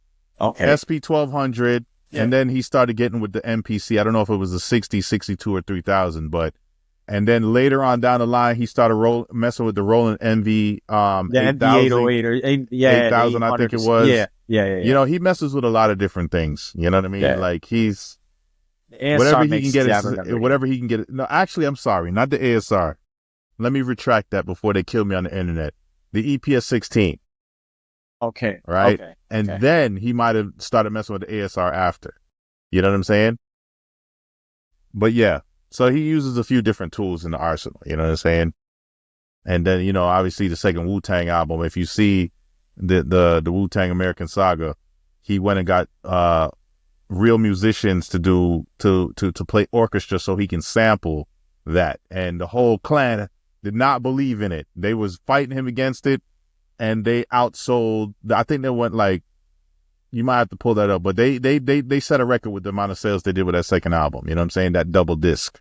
Okay. SP 1200, Yeah. and then he started getting with the MPC. I don't know if it was a 60, 62, or 3000, but and then later on down the line, he started messing with the Roland MV The 8000. MV808 or 8,000, I think it was. Yeah. You know, he messes with a lot of different things. You know what I mean? Yeah. Like he's The ASR whatever he makes can get. yeah, I remember. Whatever he can get. No, actually, I'm sorry, not the ASR. Let me retract that before they kill me on the internet. The EPS 16, Okay. right? Okay. And okay. then he might have started messing with the ASR after. You know what I'm saying? But yeah, so he uses a few different tools in the arsenal. You know what I'm saying? And then, you know, obviously the second Wu-Tang album, if you see the Wu-Tang American Saga, he went and got real musicians to play orchestra so he can sample that. And the whole clan did not believe in it. They was fighting him against it, and they outsold. I think they went like, you might have to pull that up, but they set a record with the amount of sales they did with that second album. You know what I'm saying? That double disc.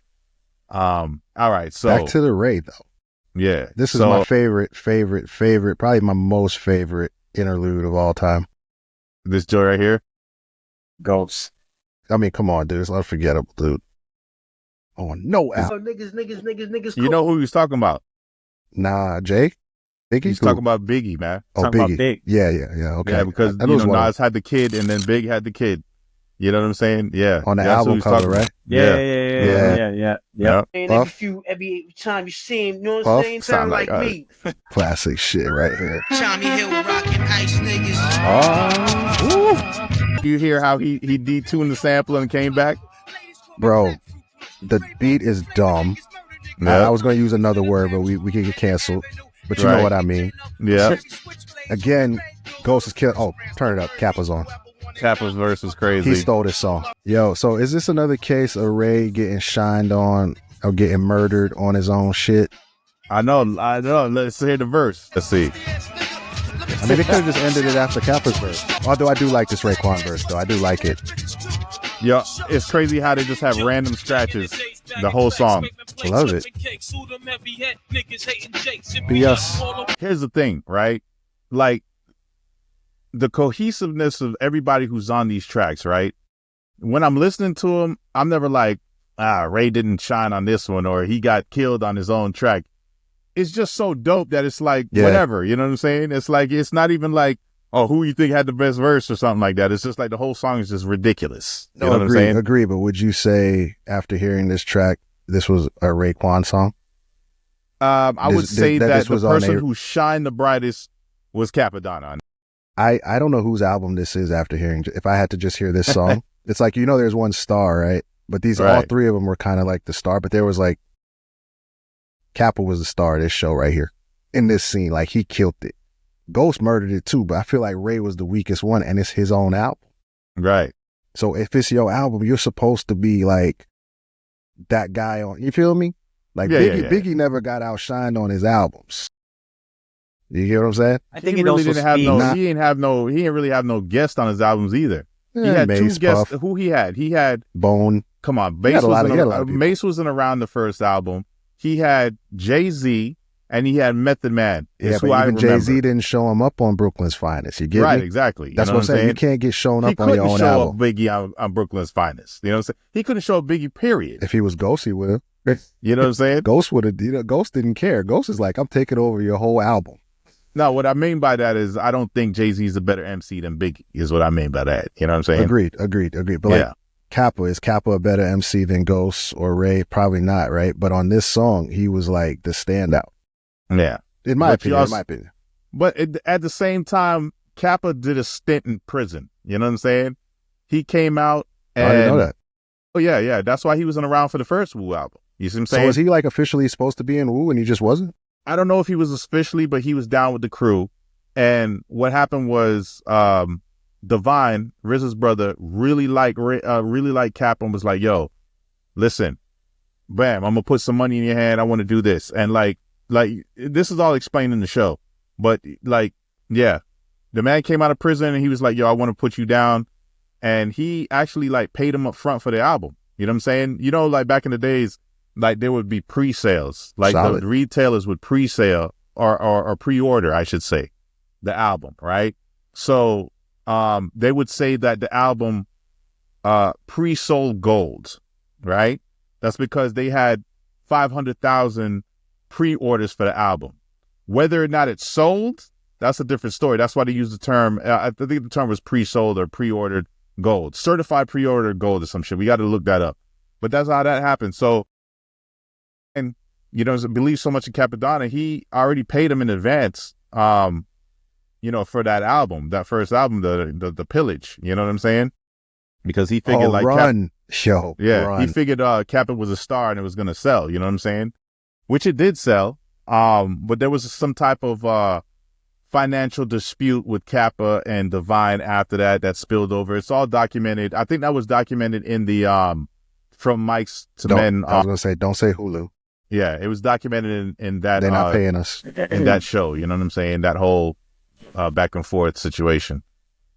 All right, so Back to the Ray, though. yeah, This is so, my favorite, probably my most favorite interlude of all time. this joy right here. Ghost. I mean, come on, dude. It's unforgettable, dude. Oh, no album. Niggas. You know who he was talking about? Nah, Jay? Biggie? He's Who? talking about Biggie, man. Oh, talking about Biggie. Big. Yeah, okay. Yeah, because That you was know one of- Nas had the kid, and then Big had the kid. You know what I'm saying? Yeah. On the That's album what he's cover, talking right? about. Yeah. And Puff. every time you see him, you know what Puff. I'm saying? Sound like me. Classic shit right here. Tommy Hill rockin' ice niggas. You hear how he detuned the sample and came back? Bro, the beat is dumb. I was going to use another word, but we could get canceled. But you know what I mean. Yeah. Again, Ghost is killing. Oh, turn it up. Kappa's on. Kappa's verse was crazy. He stole this song. Yo, so is this another case of Ray getting shined on or getting murdered on his own shit? I know. Let's hear the verse. Let's see. I mean, they could have just ended it after Kappa's verse. Although I do like this Raekwon verse, though. I do like it. Yo, it's crazy how they just have random scratches the whole song. Love it. Yes. Here's the thing, right? Like, the cohesiveness of everybody who's on these tracks, right? When I'm listening to them, I'm never like, Ray didn't shine on this one or he got killed on his own track. It's just so dope that it's like, whatever, you know what I'm saying? It's like, it's not even like, oh, who you think had the best verse or something like that. It's just like the whole song is just ridiculous. You know what I'm saying? Agree, but would you say after hearing this track, this was a Raekwon song? I would say that the person who shined the brightest was Cappadonna. I don't know whose album this is after hearing. If I had to just hear this song, it's like, there's one star, right? But these all three of them were kind of like the star, but there was like, Kappa was the star of this show right here in this scene. Like, he killed it. Ghost murdered it too, but I feel like Ray was the weakest one, and it's his own album. Right. So if it's your album, you're supposed to be like that guy on, you feel me? Like Biggie never got outshined on his albums. You hear what I'm saying? I think he really didn't have he didn't really have no guest on his albums either. He had Mace, two guests. Puff. Who he had? He had Bone. Come on, Mace wasn't around the first album. He had Jay-Z and he had Method Man. Yeah, but even Jay-Z didn't show him up on Brooklyn's Finest. You get me? Right, exactly. That's what I'm saying. You can't get shown up on your own album. He couldn't show up Biggie on Brooklyn's Finest. You know what I'm saying? He couldn't show up Biggie, period. If he was Ghost, he would have. You know what I'm saying? Ghost would have. Ghost didn't care. Ghost is like, I'm taking over your whole album. No, what I mean by that is I don't think Jay-Z's a better MC than Biggie, is what I mean by that. You know what I'm saying? Agreed. But like, Kappa, is Kappa a better MC than Ghost or Ray? Probably not, right? But on this song, he was like the standout. Yeah. In my opinion. But at the same time, Kappa did a stint in prison. You know what I'm saying? He came out and... I didn't know that. Oh, yeah. That's why he wasn't around for the first Wu album. You see what I'm saying? So was he like officially supposed to be in Wu and he just wasn't? I don't know if he was officially, but he was down with the crew. And what happened was Divine, RZA's brother, really liked Kappa and was like, yo, listen, bam, I'm going to put some money in your hand. I want to do this. And like this is all explained in the show. But like, yeah, the man came out of prison and he was like, yo, I want to put you down. And he actually like paid him up front for the album. You know what I'm saying? You know, like back in the days, like there would be pre-sales, like the retailers would pre-sale or pre-order, I should say, the album, right? So they would say that the album pre-sold gold, right? That's because they had 500,000 pre-orders for the album. Whether or not it sold, that's a different story. That's why they use the term, I think the term was pre-sold or pre-ordered gold. Certified pre-ordered gold or some shit. We got to look that up. But that's how that happened. So, and you know, believe so much in Cappadonna, he already paid him in advance, you know, for that album, that first album, the Pillage. You know what I'm saying? Because he figured he figured Kappa was a star and it was gonna sell. You know what I'm saying? Which it did sell. But there was some type of financial dispute with Kappa and Divine after that spilled over. It's all documented. I think that was documented in the From Mics to Men. I was gonna say, don't say Hulu. Yeah, it was documented in that. They're not paying us in that show. You know what I'm saying? That whole back and forth situation.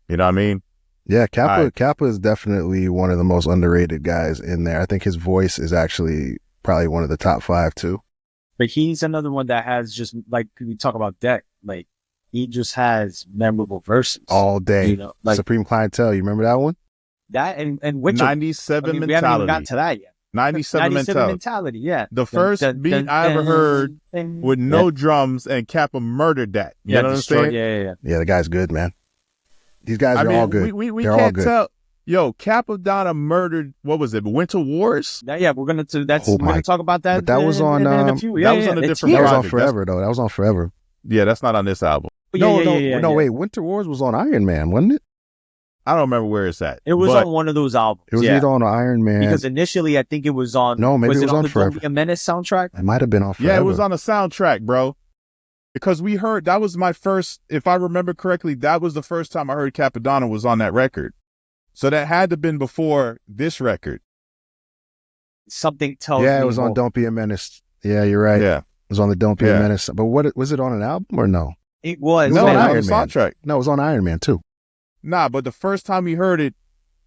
You know what I mean? Yeah, Kappa is definitely one of the most underrated guys in there. I think his voice is actually probably one of the top 5 too. But he's another one that has just, like, we talk about Deck, like, he just has memorable verses all day. You know, like Supreme Clientele. You remember that one? That and which 97 mentality. We haven't even got to that yet. 97 mentality. Yeah. The first beat I ever heard with no drums, and Kappa murdered that. You know what I'm saying? Yeah. Yeah, the guy's good, man. These guys are all good. We They're can't tell. Yo, Capadonna murdered, what was it, Winter Wars? Yeah, we're gonna talk about that. But that was on in a few. that was on a different that was on project. Forever though. That was on Forever. Yeah, that's not on this album. No, wait. Winter Wars was on Iron Man, wasn't it? I don't remember where it's at. It was on one of those albums. It was either on Iron Man. Because initially, I think it was on. No, maybe it was on the Forever. Don't Be a Menace soundtrack. It might have been on Forever. Yeah, it was on a soundtrack, bro. Because we heard, that was my first, if I remember correctly, that was the first time I heard Capadonna was on that record. So that had to have been before this record. Something tells me. Yeah, it was on Don't Be a Menace. Yeah, you're right. Yeah. It was on the Don't Be a Menace. But what was it on an album or no? It was. No, on Iron the Man. soundtrack. No, it was on Iron Man too. Nah, but the first time we heard it,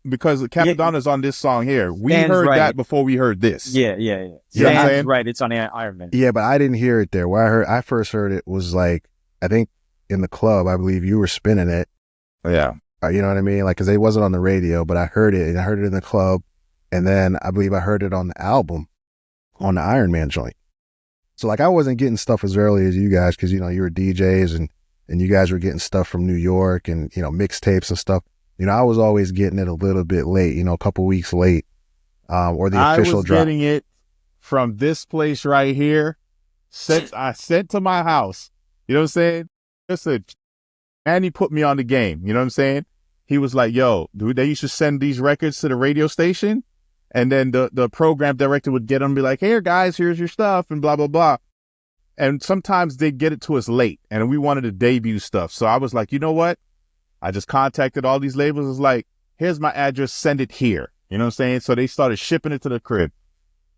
because Capadonna's on this song here, we Stan's heard right. that before we heard this. Yeah. You know what I'm Stan's saying? right. It's on Iron Man. Yeah, but I didn't hear it there. Where I first heard it was like, I think in the club, I believe you were spinning it. Yeah. You know what I mean? Like, cause it wasn't on the radio, but I heard it and I heard it in the club. And then I believe I heard it on the album on the Iron Man joint. So like, I wasn't getting stuff as early as you guys, cause you know, you were DJs and you guys were getting stuff from New York and, you know, mixtapes and stuff. You know, I was always getting it a little bit late, you know, a couple weeks late, or the official drop. I was getting it from this place right here. I sent to my house. You know what I'm saying? Listen, and he put me on the game. You know what I'm saying? He was like, yo, dude, they used to send these records to the radio station. And then the program director would get them and be like, here, guys, here's your stuff and blah, blah, blah. And sometimes they'd get it to us late and we wanted to debut stuff. So I was like, you know what? I just contacted all these labels. It's like, here's my address, send it here. You know what I'm saying? So they started shipping it to the crib.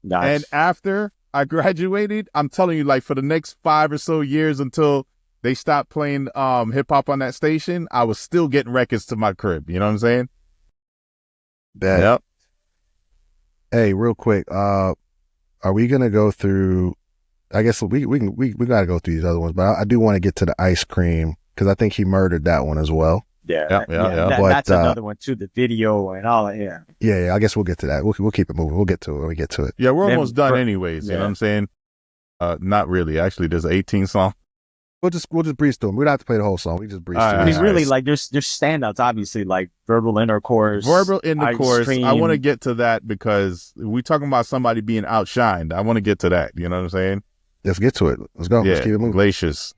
Nice. And after I graduated, I'm telling you, like for the next 5 or so years until they stopped playing hip hop on that station, I was still getting records to my crib. You know what I'm saying? Yep. Hey, real quick, are we gonna go through? I guess we gotta go through these other ones, but I do want to get to the ice cream because I think he murdered that one as well. Yeah. That's another one too. The video and all that. Yeah. Yeah. I guess we'll get to that. We'll keep it moving. We'll get to it when we get to it. Yeah, we're almost done anyways. You know what I'm saying? Not really. Actually, there's an 18 song. We'll just breeze through them. We don't have to play the whole song. We just breeze through. I mean, really, like there's standouts. Obviously, like verbal intercourse. I want to get to that because we talking about somebody being outshined. I want to get to that. You know what I'm saying? Let's get to it. Let's go. Yeah, Let's keep it moving. Glaciers.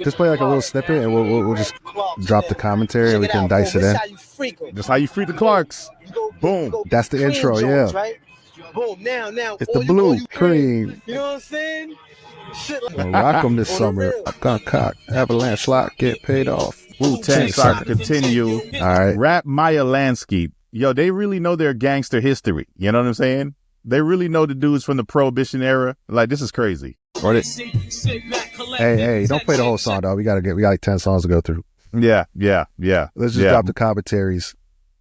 Just play like a little snippet, and we'll just drop the commentary, and we can dice it in. That's how you free the Clarks. Boom. That's the intro. Yeah. Boom. Now. It's the blue cream. You know what I'm saying? Shit like Rock 'em this summer. Up gun cock. Avalanche lock. Get paid off. Wu-Tang soccer continue. All right. Rap Maya Lansky. Yo, they really know their gangster history. You know what I'm saying? They really know the dudes from the Prohibition era. Like, this is crazy. Hey, don't play the whole song, dog. We got like 10 songs to go through. Yeah. Let's just drop the commentaries.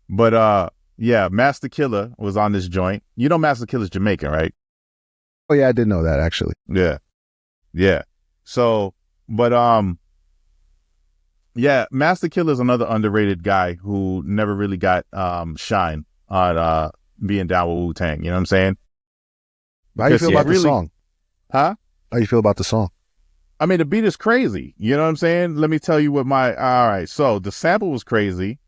But yeah, Master Killah was on this joint. You know Master Killah's Jamaican, right? Oh yeah, I did know that actually. Yeah. So, but yeah, Master Killah is another underrated guy who never really got shine on being down with Wu-Tang. You know what I'm saying? How you feel about the song? Huh? How you feel about the song? I mean, the beat is crazy. You know what I'm saying? Let me tell you what all right. So the sample was crazy.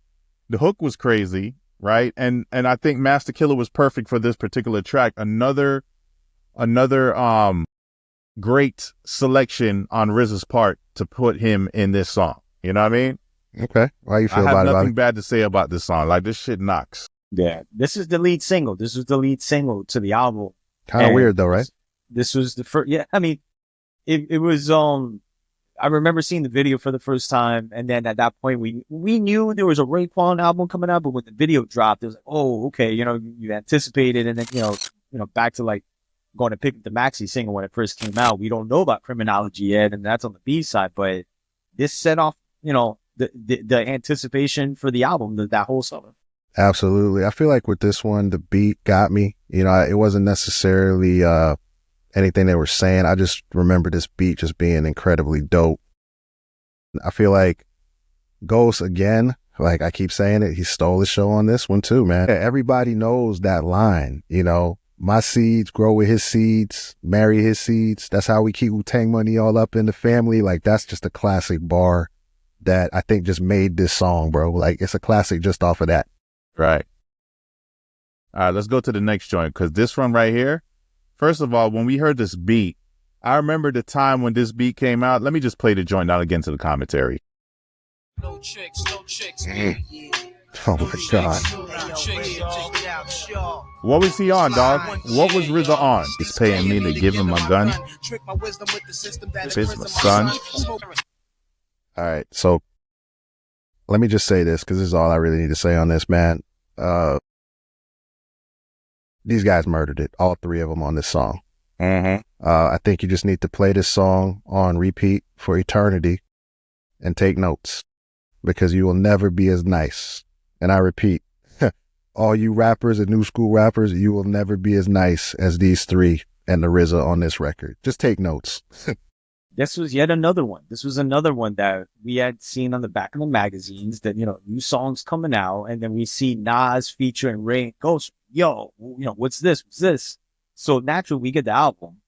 The hook was crazy, right? And I think Master Killah was perfect for this particular track. Another great selection on RZA's part to put him in this song. You know what I mean? Okay. How you feel about it? I have nothing Bobby? bad to say about this song. Like, this shit knocks. Yeah. This is the lead single. This was the lead single to the album. Kind of weird though, right? This was the first. Yeah. I mean, it was. I remember seeing the video for the first time, and then at that point, we knew there was a Raekwon album coming out, but when the video dropped, it was like, oh, okay, you know, you anticipated, and then you know, back to like going to pick up the maxi single when it first came out. We don't know about Criminology yet, and that's on the B side, but this set off, you know, the anticipation for the album that whole summer. Absolutely. I feel like with this one, the beat got me. You know, it wasn't necessarily anything they were saying. I just remember this beat just being incredibly dope. I feel like Ghost, again, like I keep saying it, he stole the show on this one too, man. Everybody knows that line, you know, my seeds grow with his seeds, marry his seeds. That's how we keep Wu-Tang money all up in the family. Like, that's just a classic bar. that I think just made this song, bro. Like, it's a classic just off of that. Right. All right, let's go to the next joint, because this one right here, first of all, when we heard this beat, I remember the time when this beat came out. Let me just play the joint now again to the commentary. No chicks, Oh my God. What was he on, dog? What was RZA on? He's paying me to give him my gun. It's my son. All right, so let me just say this, because this is all I really need to say on this, man. These guys murdered it, all three of them on this song. I think you just need to play this song on repeat for eternity and take notes, because you will never be as nice. And I repeat, all you rappers and new school rappers, you will never be as nice as these three and the RZA on this record. Just take notes. This was yet another one. This was another one that we had seen on the back of the magazines that, new songs coming out. And then we see Nas featuring Ray and Ghost. Yo, what's this? What's this? So naturally we get the album.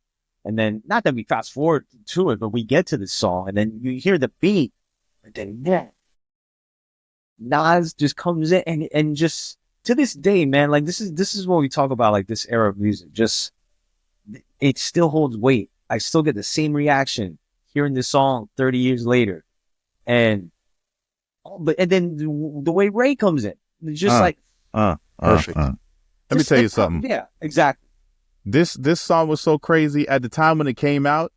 And then, not that we fast forward to it, but we get to the song and then you hear the beat. And then, Nas just comes in and just, to this day, man, like this is what we talk about, like this era of music. Just, it still holds weight. I still get the same reaction hearing this song 30 years later. And then the way Ray comes in, it's just Perfect. Let me tell you something. Yeah, exactly. This song was so crazy. At the time when it came out,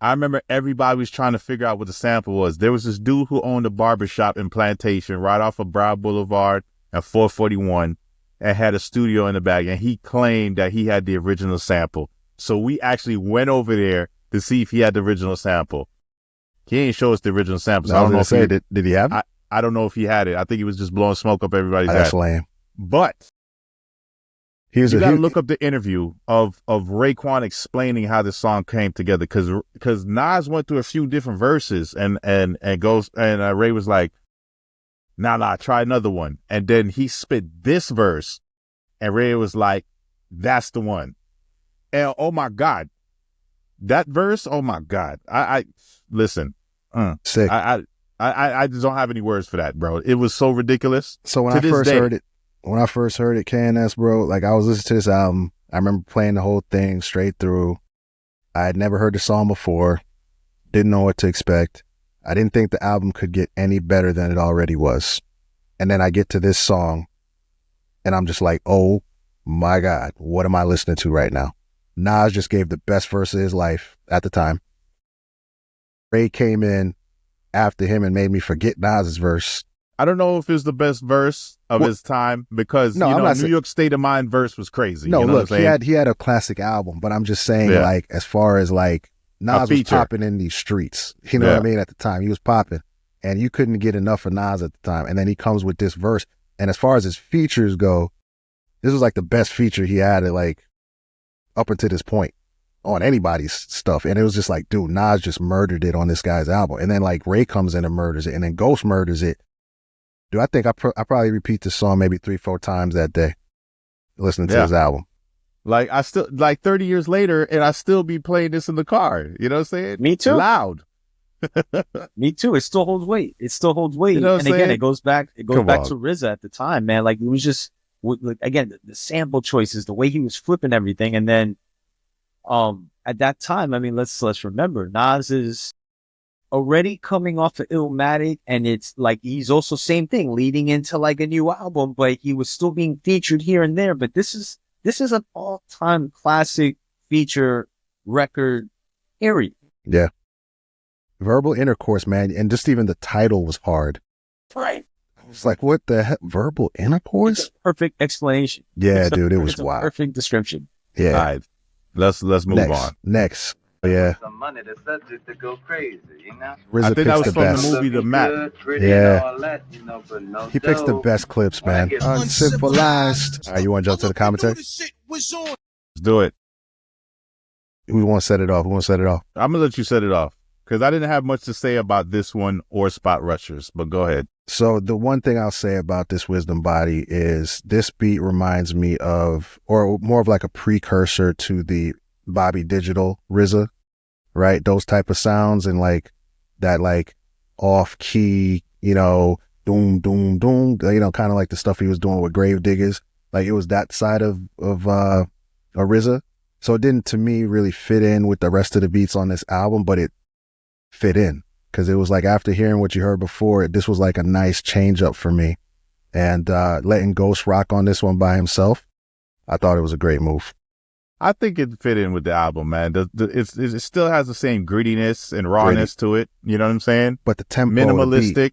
I remember everybody was trying to figure out what the sample was. There was this dude who owned a barbershop in Plantation right off of Broad Boulevard and 441 and had a studio in the back. And he claimed that he had the original sample. So we actually went over there to see if he had the original sample. He ain't show us the original sample. So I don't know if did he have it? I don't know if he had it. I think he was just blowing smoke up everybody's That's ass. lame. But you gotta look up the interview of Raekwon explaining how this song came together, because Nas went through a few different verses and Ray was like, nah, try another one, and then he spit this verse, and Ray was like, that's the one, and oh my God, that verse, oh my God, I listen, sick. I just don't have any words for that, bro. It was so ridiculous. So when I first heard it, KNS, bro, like I was listening to this album. I remember playing the whole thing straight through. I had never heard the song before. Didn't know what to expect. I didn't think the album could get any better than it already was. And then I get to this song and I'm just like, oh my God, what am I listening to right now? Nas just gave the best verse of his life at the time. Ray came in after him and made me forget Nas's verse. I don't know if it's the best verse of his time, because New York State of Mind verse was crazy. No, you know look, he had a classic album, but I'm just saying, like, as far as like Nas was popping in these streets, you know what I mean? At the time, he was popping, and you couldn't get enough of Nas at the time. And then he comes with this verse, and as far as his features go, this was like the best feature he had, like up until this point on anybody's stuff. And it was just like, dude, Nas just murdered it on this guy's album. And then like Ray comes in and murders it, and then Ghost murders it. Dude, I think I probably repeat this song maybe 3-4 times that day, listening to his album. Like, I still, like 30 years later, and I still be playing this in the car. You know what I'm saying? Me too. Loud. Me too. It still holds weight. You know and again, it goes back to RZA at the time, man. Like, it was just, again, the sample choices, the way he was flipping everything. And then, at that time, I mean, let's remember, Nas is already coming off of Illmatic, and it's like he's also same thing leading into like a new album, but he was still being featured here and there. But this is an all-time classic feature record, period. Yeah. Verbal Intercourse, man, and just even the title was hard. Right. It's like, what the heck? Verbal Intercourse? It's a perfect explanation. Yeah, dude, it was wild. Perfect description. Yeah. All right. Let's move on. Next. Yeah. Some money, the subject to go crazy, you know? RZA I think that was the from best. the movie The Map. Yeah. That, but no He picks the best clips, man. Uncivilized. All right, you want to jump to the commentary? Let's do it. We want to set it off. I'm going to let you set it off, because I didn't have much to say about this one or Spot Rusherz, but go ahead. So the one thing I'll say about this Wisdom Body is this beat reminds me of, or more of like a precursor to the Bobby Digital RZA, right? Those type of sounds and like that, like off key, you know, doom, doom, doom, you know, kind of like the stuff he was doing with Grave Diggers. Like it was that side of RZA. So it didn't, to me, really fit in with the rest of the beats on this album, but it fit in because it was like after hearing what you heard before, this was like a nice change up for me. And letting Ghost rock on this one by himself, I thought it was a great move. I think it fit in with the album, man. It still has the same grittiness and rawness to it. You know what I'm saying? But the tempo, minimalistic.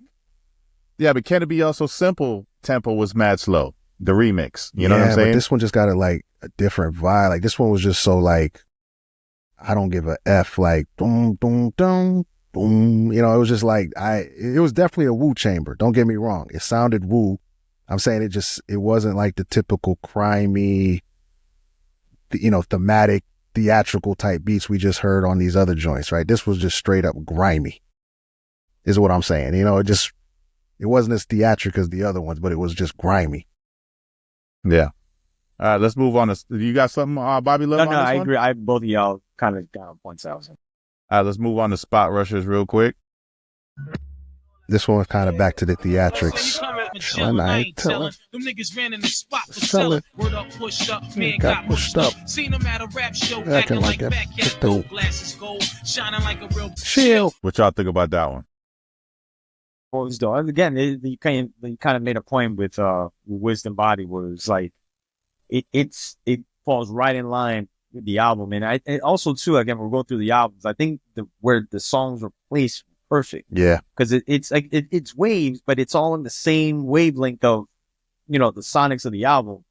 Yeah, but can it be also simple? Tempo was mad slow. The remix, you know what I'm saying? But this one just got a different vibe. Like this one was just so like, I don't give a F. Like boom, boom, boom, boom. You know, it was just like it was definitely a Wu chamber. Don't get me wrong. It sounded Wu. I'm saying it wasn't like the typical crimey, you know, thematic, theatrical type beats we just heard on these other joints, right? This was just straight up grimy, is what I'm saying. You know, it wasn't as theatric as the other ones, but it was just grimy. Yeah. All right, let's move on. You got something, Bobby Love? No, I agree. Both of y'all kind of got points out. All right, let's move on to Spot Rusherz real quick. This one was kind of back to the theatrics. And I ain't telling. Them niggas ran in the spot for selling. Word up, pushed up, man got pushed up. Seen him at a rap show, acting like back at gold glasses gold, shining like a real chill. What y'all think about that one? Well, again, you kind of made a point with Wisdom Body, where it's like it falls right in line with the album, and also too, again, we're going through the albums. I think where the songs were placed perfect. Yeah, because it's like it's waves, but it's all in the same wavelength of, you know, the sonics of the album.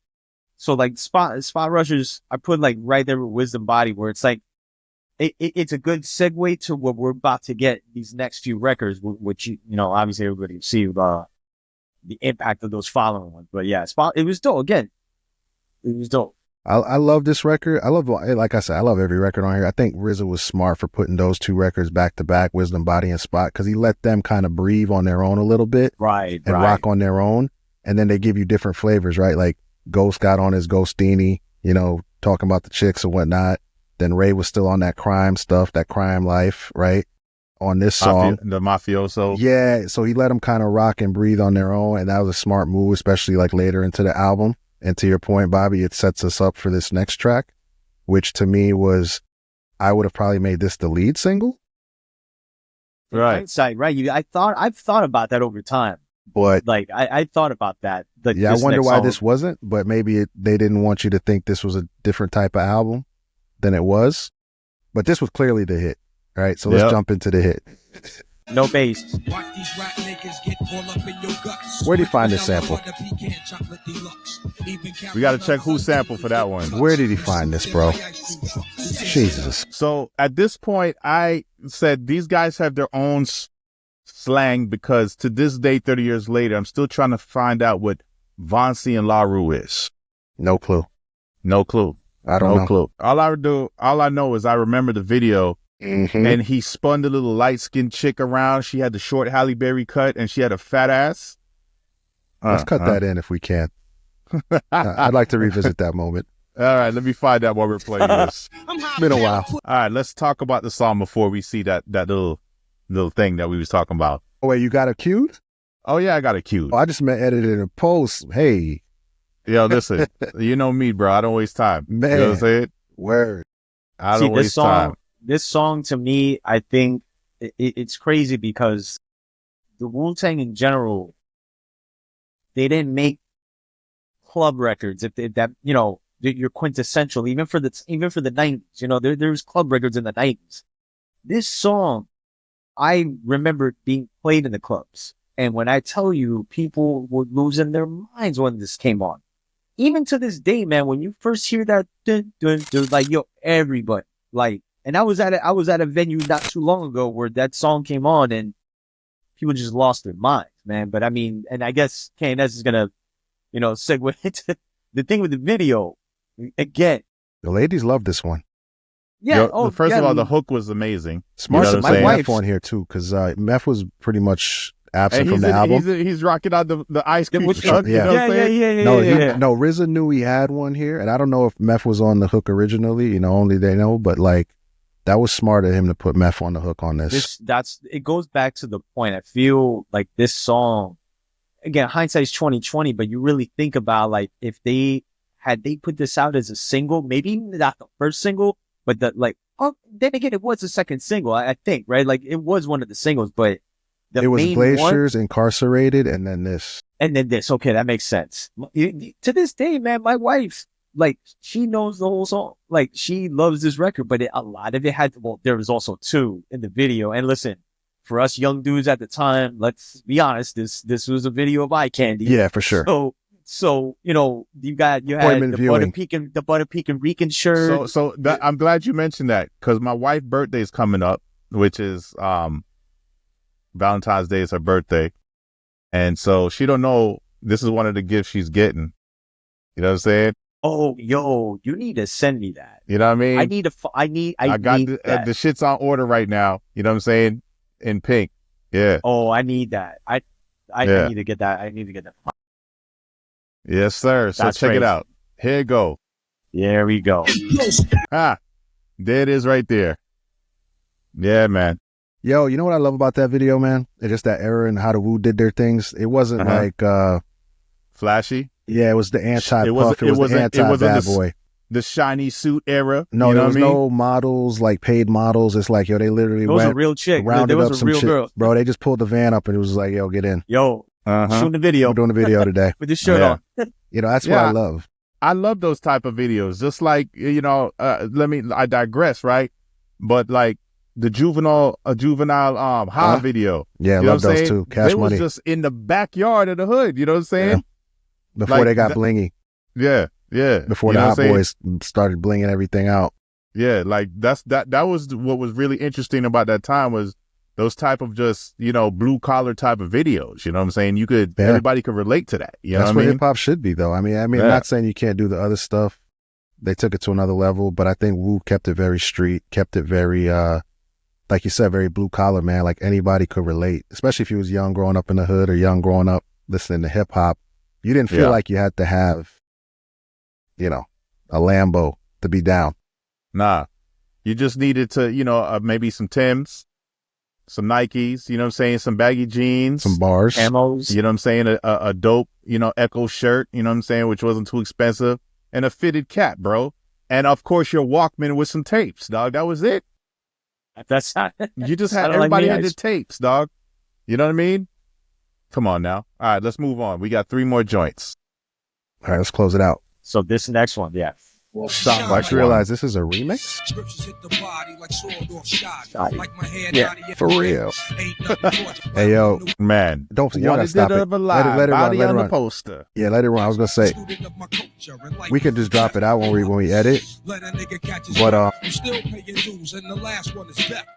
So like Spot Rusherz, I put like right there with Wisdom Body, where it's like it's a good segue to what we're about to get these next few records, which you know obviously everybody see the impact of those following ones. But yeah, it was dope. Again, it was dope. I love this record. Like I said, I love every record on here. I think RZA was smart for putting those two records back to back, Wisdom Body and Spot, because he let them kind of breathe on their own a little bit, right, and rock on their own, and then they give you different flavors, right? Like Ghost got on his Ghostini, you know, talking about the chicks and whatnot. Then Ray was still on that crime stuff, that crime life, right? On this song, the mafioso. Yeah, so he let them kind of rock and breathe on their own, and that was a smart move, especially like later into the album. And to your point, Bobby, it sets us up for this next track, which to me was, I would have probably made this the lead single. Right. Hindsight, right. I've thought about that over time. But like, I thought about that. Yeah, I wonder why this wasn't, but maybe they didn't want you to think this was a different type of album than it was. But this was clearly the hit, right? So let's jump into the hit. No bass. Where do you find this sample? We got to check who sampled for that one. Where did he find this, bro? Jesus. So at this point, I said these guys have their own slang, because to this day, 30 years later, I'm still trying to find out what Vonsi and La Rue is. No clue. No clue. I don't know. No clue. All I know is I remember the video. Mm-hmm. And he spun the little light-skinned chick around. She had the short Halle Berry cut, and she had a fat ass. Let's cut that in if we can. I'd like to revisit that moment. All right, let me find out while we're playing this. It's been a while. All right, let's talk about the song before we see that little thing that we was talking about. Oh, wait, you got it queued? Oh, yeah, I got it queued. Oh, I just meant edited in post. Hey. Yo, listen, you know me, bro. I don't waste time. Man. You know what I'm saying? Word. I don't waste time. This song, to me, I think it's crazy because the Wu-Tang in general, they didn't make club records. If that, you know, you're quintessential, even for the 90s, you know, there's club records in the 90s. This song, I remember being played in the clubs. And when I tell you, people were losing their minds when this came on. Even to this day, man, when you first hear that, dun, dun, dun, like, yo, everybody, like, and I was at a venue not too long ago where that song came on and people just lost their minds, man. But I mean, and I guess KNS is gonna, you know, segue into the thing with the video again. The ladies love this one. Yeah. First of all, the hook was amazing. Smart. You know my wife on here too, because Meth was pretty much absent from the album. He's rocking out the Ice Cube truck. Yeah. You know what I'm saying? No, RZA knew he had one here, and I don't know if Meth was on the hook originally. You know, only they know. But like, That was smart of him to put Meth on the hook on this. It goes back to the point. I feel like this song, again, hindsight's 2020, but you really think about like if they put this out as a single, maybe not the first single, but then again, it was the second single, I think, right? Like it was one of the singles, but it was Glaciers, Incarcerated, and then this. And then this. Okay, that makes sense. To this day, man, my wife, like, she knows the whole song. Like, she loves this record, but a lot of it there was also 2 in the video. And listen, for us young dudes at the time, let's be honest, this was a video of eye candy. Yeah, for sure. So you know, you had the Butter Pecan Rican shirt. I'm glad you mentioned that, because my wife's birthday is coming up, which is Valentine's Day is her birthday. And so she don't know this is one of the gifts she's getting. You know what I'm saying? Oh, yo, you need to send me that. You know what I mean? I got the shit's on order right now. You know what I'm saying? In pink. Yeah. Oh, I need that. I need to get that. I need to get that. Yes, sir. So check it out. Here you go. There we go. There it is right there. Yeah, man. Yo, you know what I love about that video, man? It's just that era and how the Wu did their things. It wasn't like flashy. Yeah, it was the anti-puff. It was the anti-bad boy. The shiny suit era. No, there was no models, like paid models. It's like, yo, they literally went. It was a real chick. Rounded was up a some real shit. girl. Bro, they just pulled the van up and it was like, yo, get in. Yo, shooting the video. We're doing the video today. With this shirt on. You know, that's what I love. I love those type of videos. Just like, you know, I digress, right? But like the juvenile high video. Yeah, I love those too. Cash they Money. Was just in the backyard of the hood. You know what I'm saying? Yeah. Before they got blingy. Yeah. Yeah. Before the Hot Boys started blinging everything out. Yeah. Like that was what was really interesting about that time, was those type of just, you know, blue collar type of videos. You know what I'm saying? Everybody could relate to that. You know That's what hip hop should be though. I mean, I'm not saying you can't do the other stuff. They took it to another level, but I think Wu kept it very street, kept it very, like you said, very blue collar, man. Like anybody could relate, especially if you was young growing up in the hood or young growing up listening to hip hop. You didn't feel like you had to have, you know, a Lambo to be down. Nah, you just needed to, you know, maybe some Timbs, some Nikes, you know what I'm saying? Some baggy jeans, some bars, camos, you know what I'm saying? A dope, you know, Echo shirt, you know what I'm saying? Which wasn't too expensive, and a fitted cap, bro. And of course your Walkman with some tapes, dog. That was it. That's not, you just had, everybody had the tapes, dog. You know what I mean? Come on now. All right, let's move on. We got 3 more joints. All right, let's close it out. So this next one, yeah. Stop. I just realized this is a remix. Yeah, for real. Hey yo, man, don't you gotta stop it. Let it run. Let it run. Poster. Yeah, let it run. I was gonna say we could just drop it out when we edit. But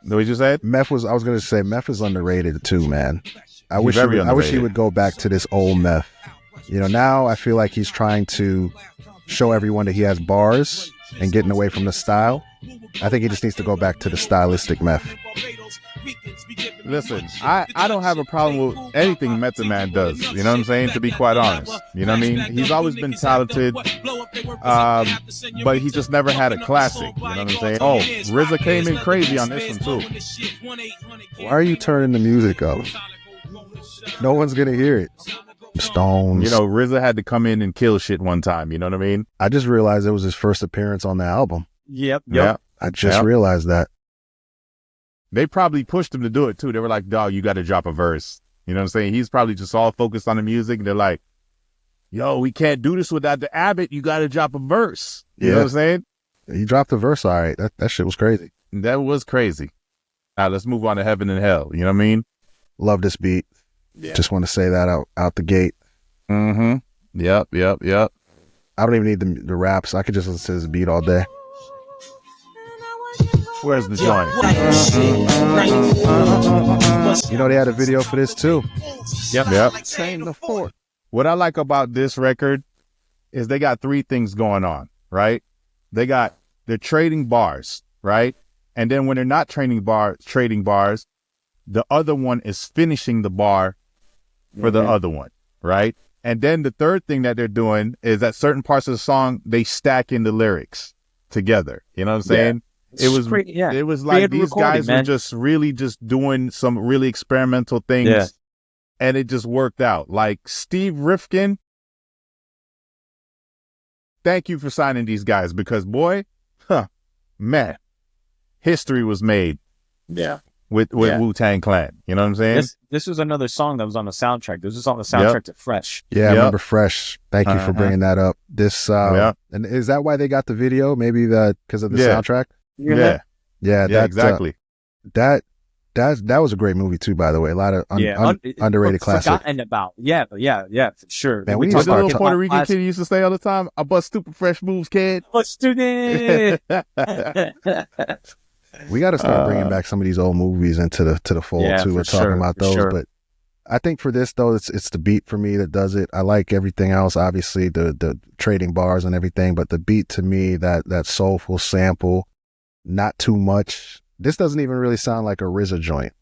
what you just said? Meth was. I was gonna say Meth is underrated too, man. I wish he would go back to this old Meth. You know, now I feel like he's trying to show everyone that he has bars and getting away from the style. I think he just needs to go back to the stylistic Meth. Listen, I don't have a problem with anything Method Man does. You know what I'm saying? To be quite honest, you know what I mean? He's always been talented, but he just never had a classic. You know what I'm saying? Oh, RZA came in crazy on this one too. Why are you turning the music up? No one's gonna hear it. Stones. You know, RZA had to come in and kill shit one time. You know what I mean? I just realized it was his first appearance on the album. Yep. I just realized that. They probably pushed him to do it too. They were like, dog, you got to drop a verse. You know what I'm saying? He's probably just all focused on the music. And they're like, yo, we can't do this without the Abbott. You got to drop a verse. You know what I'm saying? He dropped a verse. All right. That shit was crazy. That was crazy. All right, let's move on to Heaven and Hell. You know what I mean? Love this beat. Yeah. Just want to say that out the gate. Mm-hmm. Yep. I don't even need the raps. I could just listen to this beat all day. Where's the joint? You know, they had a video for this too. Yep. Same the fourth. What I like about this record is they got 3 things going on, right? They're trading bars, right? And then when they're not trading bars, the other one is finishing the bar for the other one, right? And then the third thing that they're doing is that certain parts of the song, they stack in the lyrics together. You know what I'm saying? It was yeah. it was like Creative these recording, guys man. were just really just doing some really experimental things, Yeah. and it just worked out. Like Steve Rifkin, thank you for signing these guys because boy, man, history was made. Yeah. With Yeah. Wu-Tang Clan. You know what I'm saying? This was another song that was on the soundtrack. This was on the soundtrack to Fresh. Yeah, I remember Fresh. Thank you for bringing that up. This and is that why they got the video? Maybe because of the soundtrack? Yeah. Yeah, exactly. That was a great movie too, by the way. A lot of underrated classic. Forgotten about. Yeah, for sure. Man, What the little Puerto Rican kid used to say all the time? I bust stupid fresh moves, kid. Bust student. We got to start bringing back some of these old movies into the fold too. We're talking about those, but I think for this though, it's the beat for me that does it. I like everything else, obviously the trading bars and everything, but the beat to me, that soulful sample, not too much. This doesn't even really sound like a RZA joint.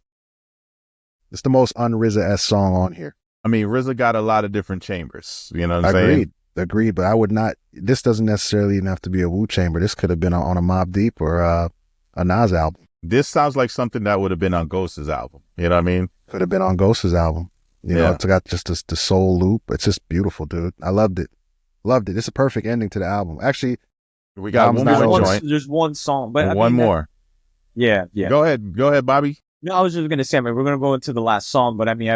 It's the most un-RZA-esque song on here. I mean, RZA got a lot of different chambers. You know what I'm saying? Agreed. But I would not. This doesn't necessarily even have to be a Wu chamber. This could have been on a Mobb Deep or a Nas album. This sounds like something that would have been on Ghost's album. You know what I mean? Could have been on Ghost's album. You know, it's got just the soul loop. It's just beautiful, dude. I loved it. It's a perfect ending to the album. Actually, we got one more joint. There's one song, but one more. Yeah. Go ahead, Bobby. No, I was just gonna say, I mean, we're gonna go into the last song, but I mean, I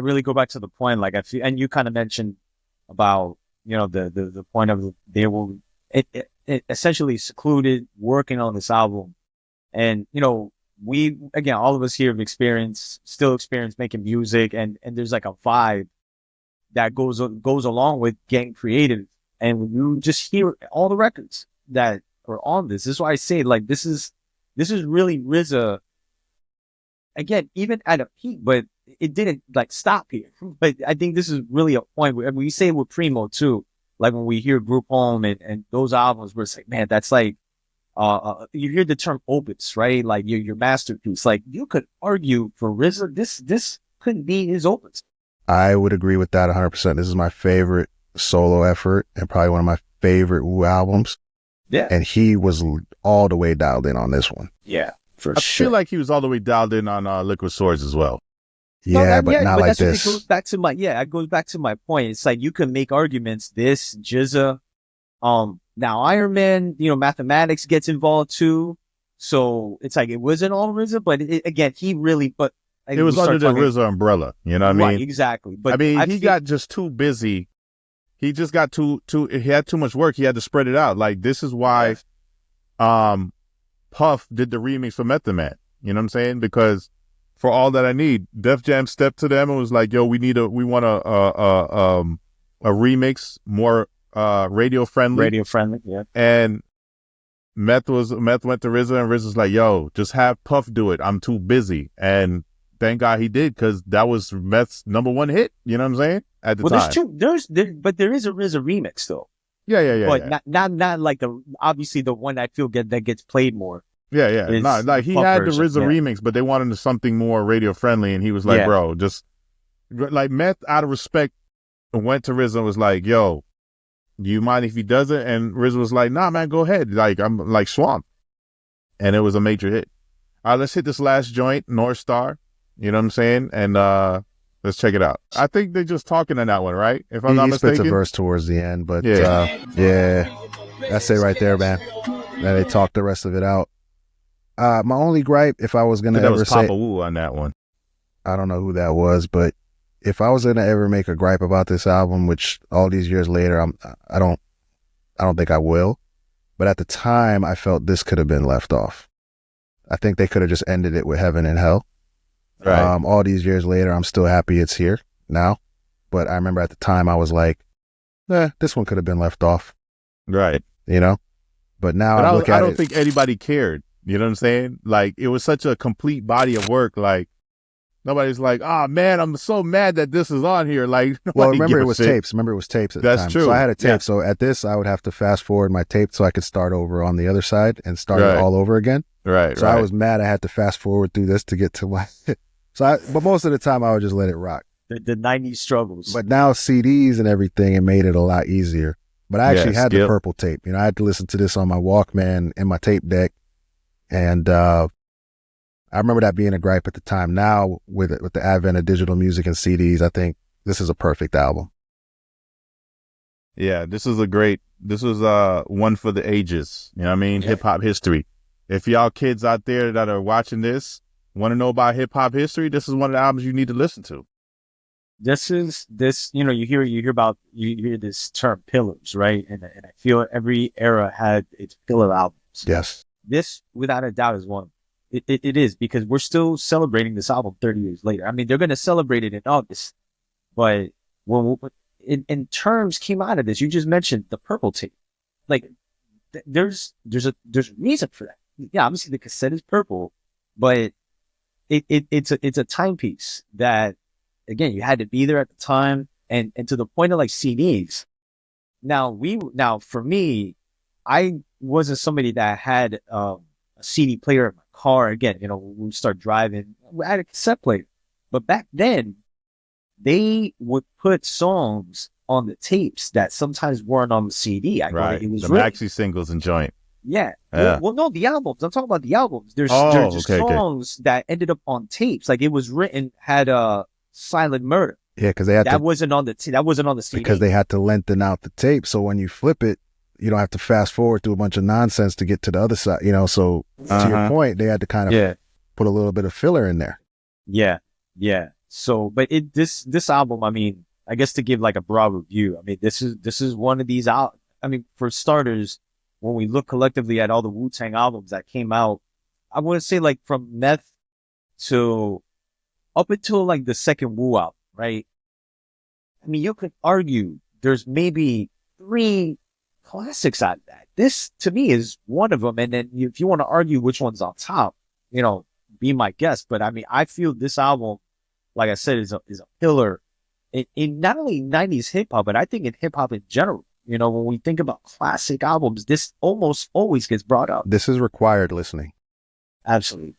really go back to the point, like I feel, and you kind of mentioned about, you know, the point of they were it essentially secluded working on this album, and you know, we again, all of us here have still experience making music, and there's like a vibe that goes along with getting creative, and when you just hear all the records that are on this is why I say, like, this is really RZA. Again, even at a peak, but it didn't like stop here. But I think this is really a point where, I mean, we say with Primo too, like when we hear Group Home and those albums where it's like, man, that's like, you hear the term opus, right? Like your masterpiece. Like you could argue for RZA, this couldn't be his opus. I would agree with that 100%. This is my favorite solo effort and probably one of my favorite Wu albums. Yeah. And he was all the way dialed in on this one. Yeah, for I sure. feel like he was all the way dialed in on Liquid Swords as well. Yeah, but not like this. It goes back to my point. It's like you can make arguments. This GZA, now Iron Man, you know, mathematics gets involved too. So it's like it wasn't all RZA, but again, he really. But it was under the RZA umbrella. You know what I mean? Exactly. But I mean, he got just too busy. He just got he had too much work. He had to spread it out. Like this is why, Puff did the remix for Method Man. You know what I'm saying? Because for All That I Need, Def Jam stepped to them and was like, "Yo, we want a remix, more radio friendly." Radio friendly, yeah. And Meth went to RZA, and RZA's like, "Yo, just have Puff do it. I'm too busy." And thank God he did, because that was Meth's #1 hit. You know what I'm saying? At the time. But there is a RZA remix though. Yeah. But not like obviously the one I feel that gets played more. Yeah. No, like he had the RZA remix, but they wanted something more radio friendly, and he was like, "Bro, just like Meth out of respect went to RZA and was like, yo, do you mind if he does it?" And RZA was like, "Nah, man, go ahead. Like I'm like Swamp," and it was a major hit. All right, let's hit this last joint, North Star. You know what I'm saying? And let's check it out. I think they're just talking in that one, right? If I'm not mistaken. He spits a verse towards the end, but yeah, that's it right there, man. Then they talk the rest of it out. My only gripe, if I was gonna ever say, Papa Wu on that one. I don't know who that was, but if I was gonna ever make a gripe about this album, which all these years later, I don't think I will. But at the time, I felt this could have been left off. I think they could have just ended it with Heaven and Hell. Right. All these years later, I'm still happy it's here now. But I remember at the time I was like, this one could have been left off. Right. You know? But now I don't it. think anybody cared. You know what I'm saying? Like, it was such a complete body of work. Like, nobody's like, "Oh man, I'm so mad that this is on here." Like, well, remember it was tapes. Remember it was tapes at the time. That's true. So I had a tape. Yeah. So at this, I would have to fast forward my tape so I could start over on the other side and start it all over again. Right. So I was mad I had to fast forward through this to get to my. But most of the time I would just let it rock. The 90s struggles. But now CDs and everything, it made it a lot easier. But I actually had the purple tape. You know, I had to listen to this on my Walkman in my tape deck. And I remember that being a gripe at the time. Now, with the advent of digital music and CDs, I think this is a perfect album. Yeah, this was one for the ages. You know what I mean? Yeah. Hip hop history. If y'all kids out there that are watching this want to know about hip hop history, this is one of the albums you need to listen to. You hear this term pillars, right? And I feel every era had its pillar albums. Yes. This, without a doubt, is one. It is, because we're still celebrating this album 30 years later. I mean, they're going to celebrate it in August, but in terms came out of this, you just mentioned the purple tape. Like, there's a reason for that. Yeah, obviously the cassette is purple, but it's a timepiece that, again, you had to be there at the time, and to the point of like CDs. Now for me, I wasn't somebody that had a CD player in my car. Again, when we start driving, I had a cassette player. But back then, they would put songs on the tapes that sometimes weren't on the CD. Right, it was the maxi singles and joint. Yeah. Yeah. Well, no, the albums. I'm talking about the albums. There's songs that ended up on tapes. Like, it was written, had a Silent Murder. Yeah, because they had that wasn't on the CD. Because they had to lengthen out the tape, so when you flip it, you don't have to fast forward through a bunch of nonsense to get to the other side. So to your point, they had to kind of put a little bit of filler in there. Yeah. So, but this album, I mean, I guess to give like a broad review, I mean, this is one of these out. I mean, for starters, when we look collectively at all the Wu-Tang albums that came out, I want to say like from Meth to up until like the second Wu album, right? I mean, you could argue there's maybe 3 classics out of that. This, to me, is one of them. And then if you want to argue which one's on top, be my guest. But I mean, I feel this album, like I said, is a pillar in not only 90s hip hop, but I think in hip hop in general. When we think about classic albums, this almost always gets brought up. This is required listening. Absolutely.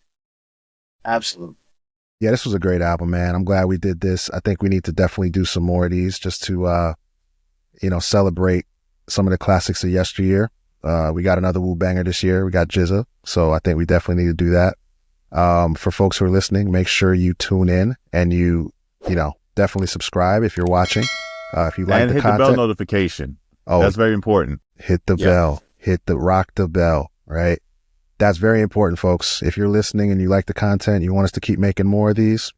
Yeah, this was a great album, man. I'm glad we did this. I think we need to definitely do some more of these just to, celebrate some of the classics of yesteryear. We got another Wu banger this year. We got Jizza. So I think we definitely need to do that. For folks who are listening, make sure you tune in and you definitely subscribe if you're watching. If you like and the hit content. the bell notification. Oh, that's very important. Hit the bell. Rock the bell, right? That's very important, folks. If you're listening and you like the content, you want us to keep making more of these,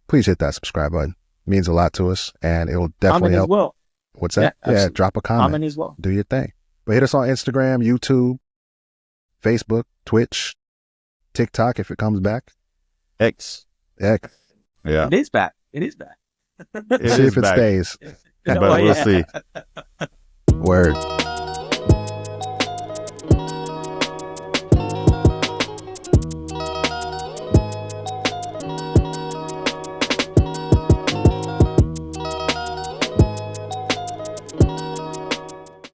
please hit that subscribe button. It means a lot to us, and it will definitely help. As well. What's that? Yeah, drop a comment as well. Do your thing. But hit us on Instagram, YouTube, Facebook, Twitch, TikTok if it comes back. X. Yeah. It is back. See if it stays. But we'll see. Word.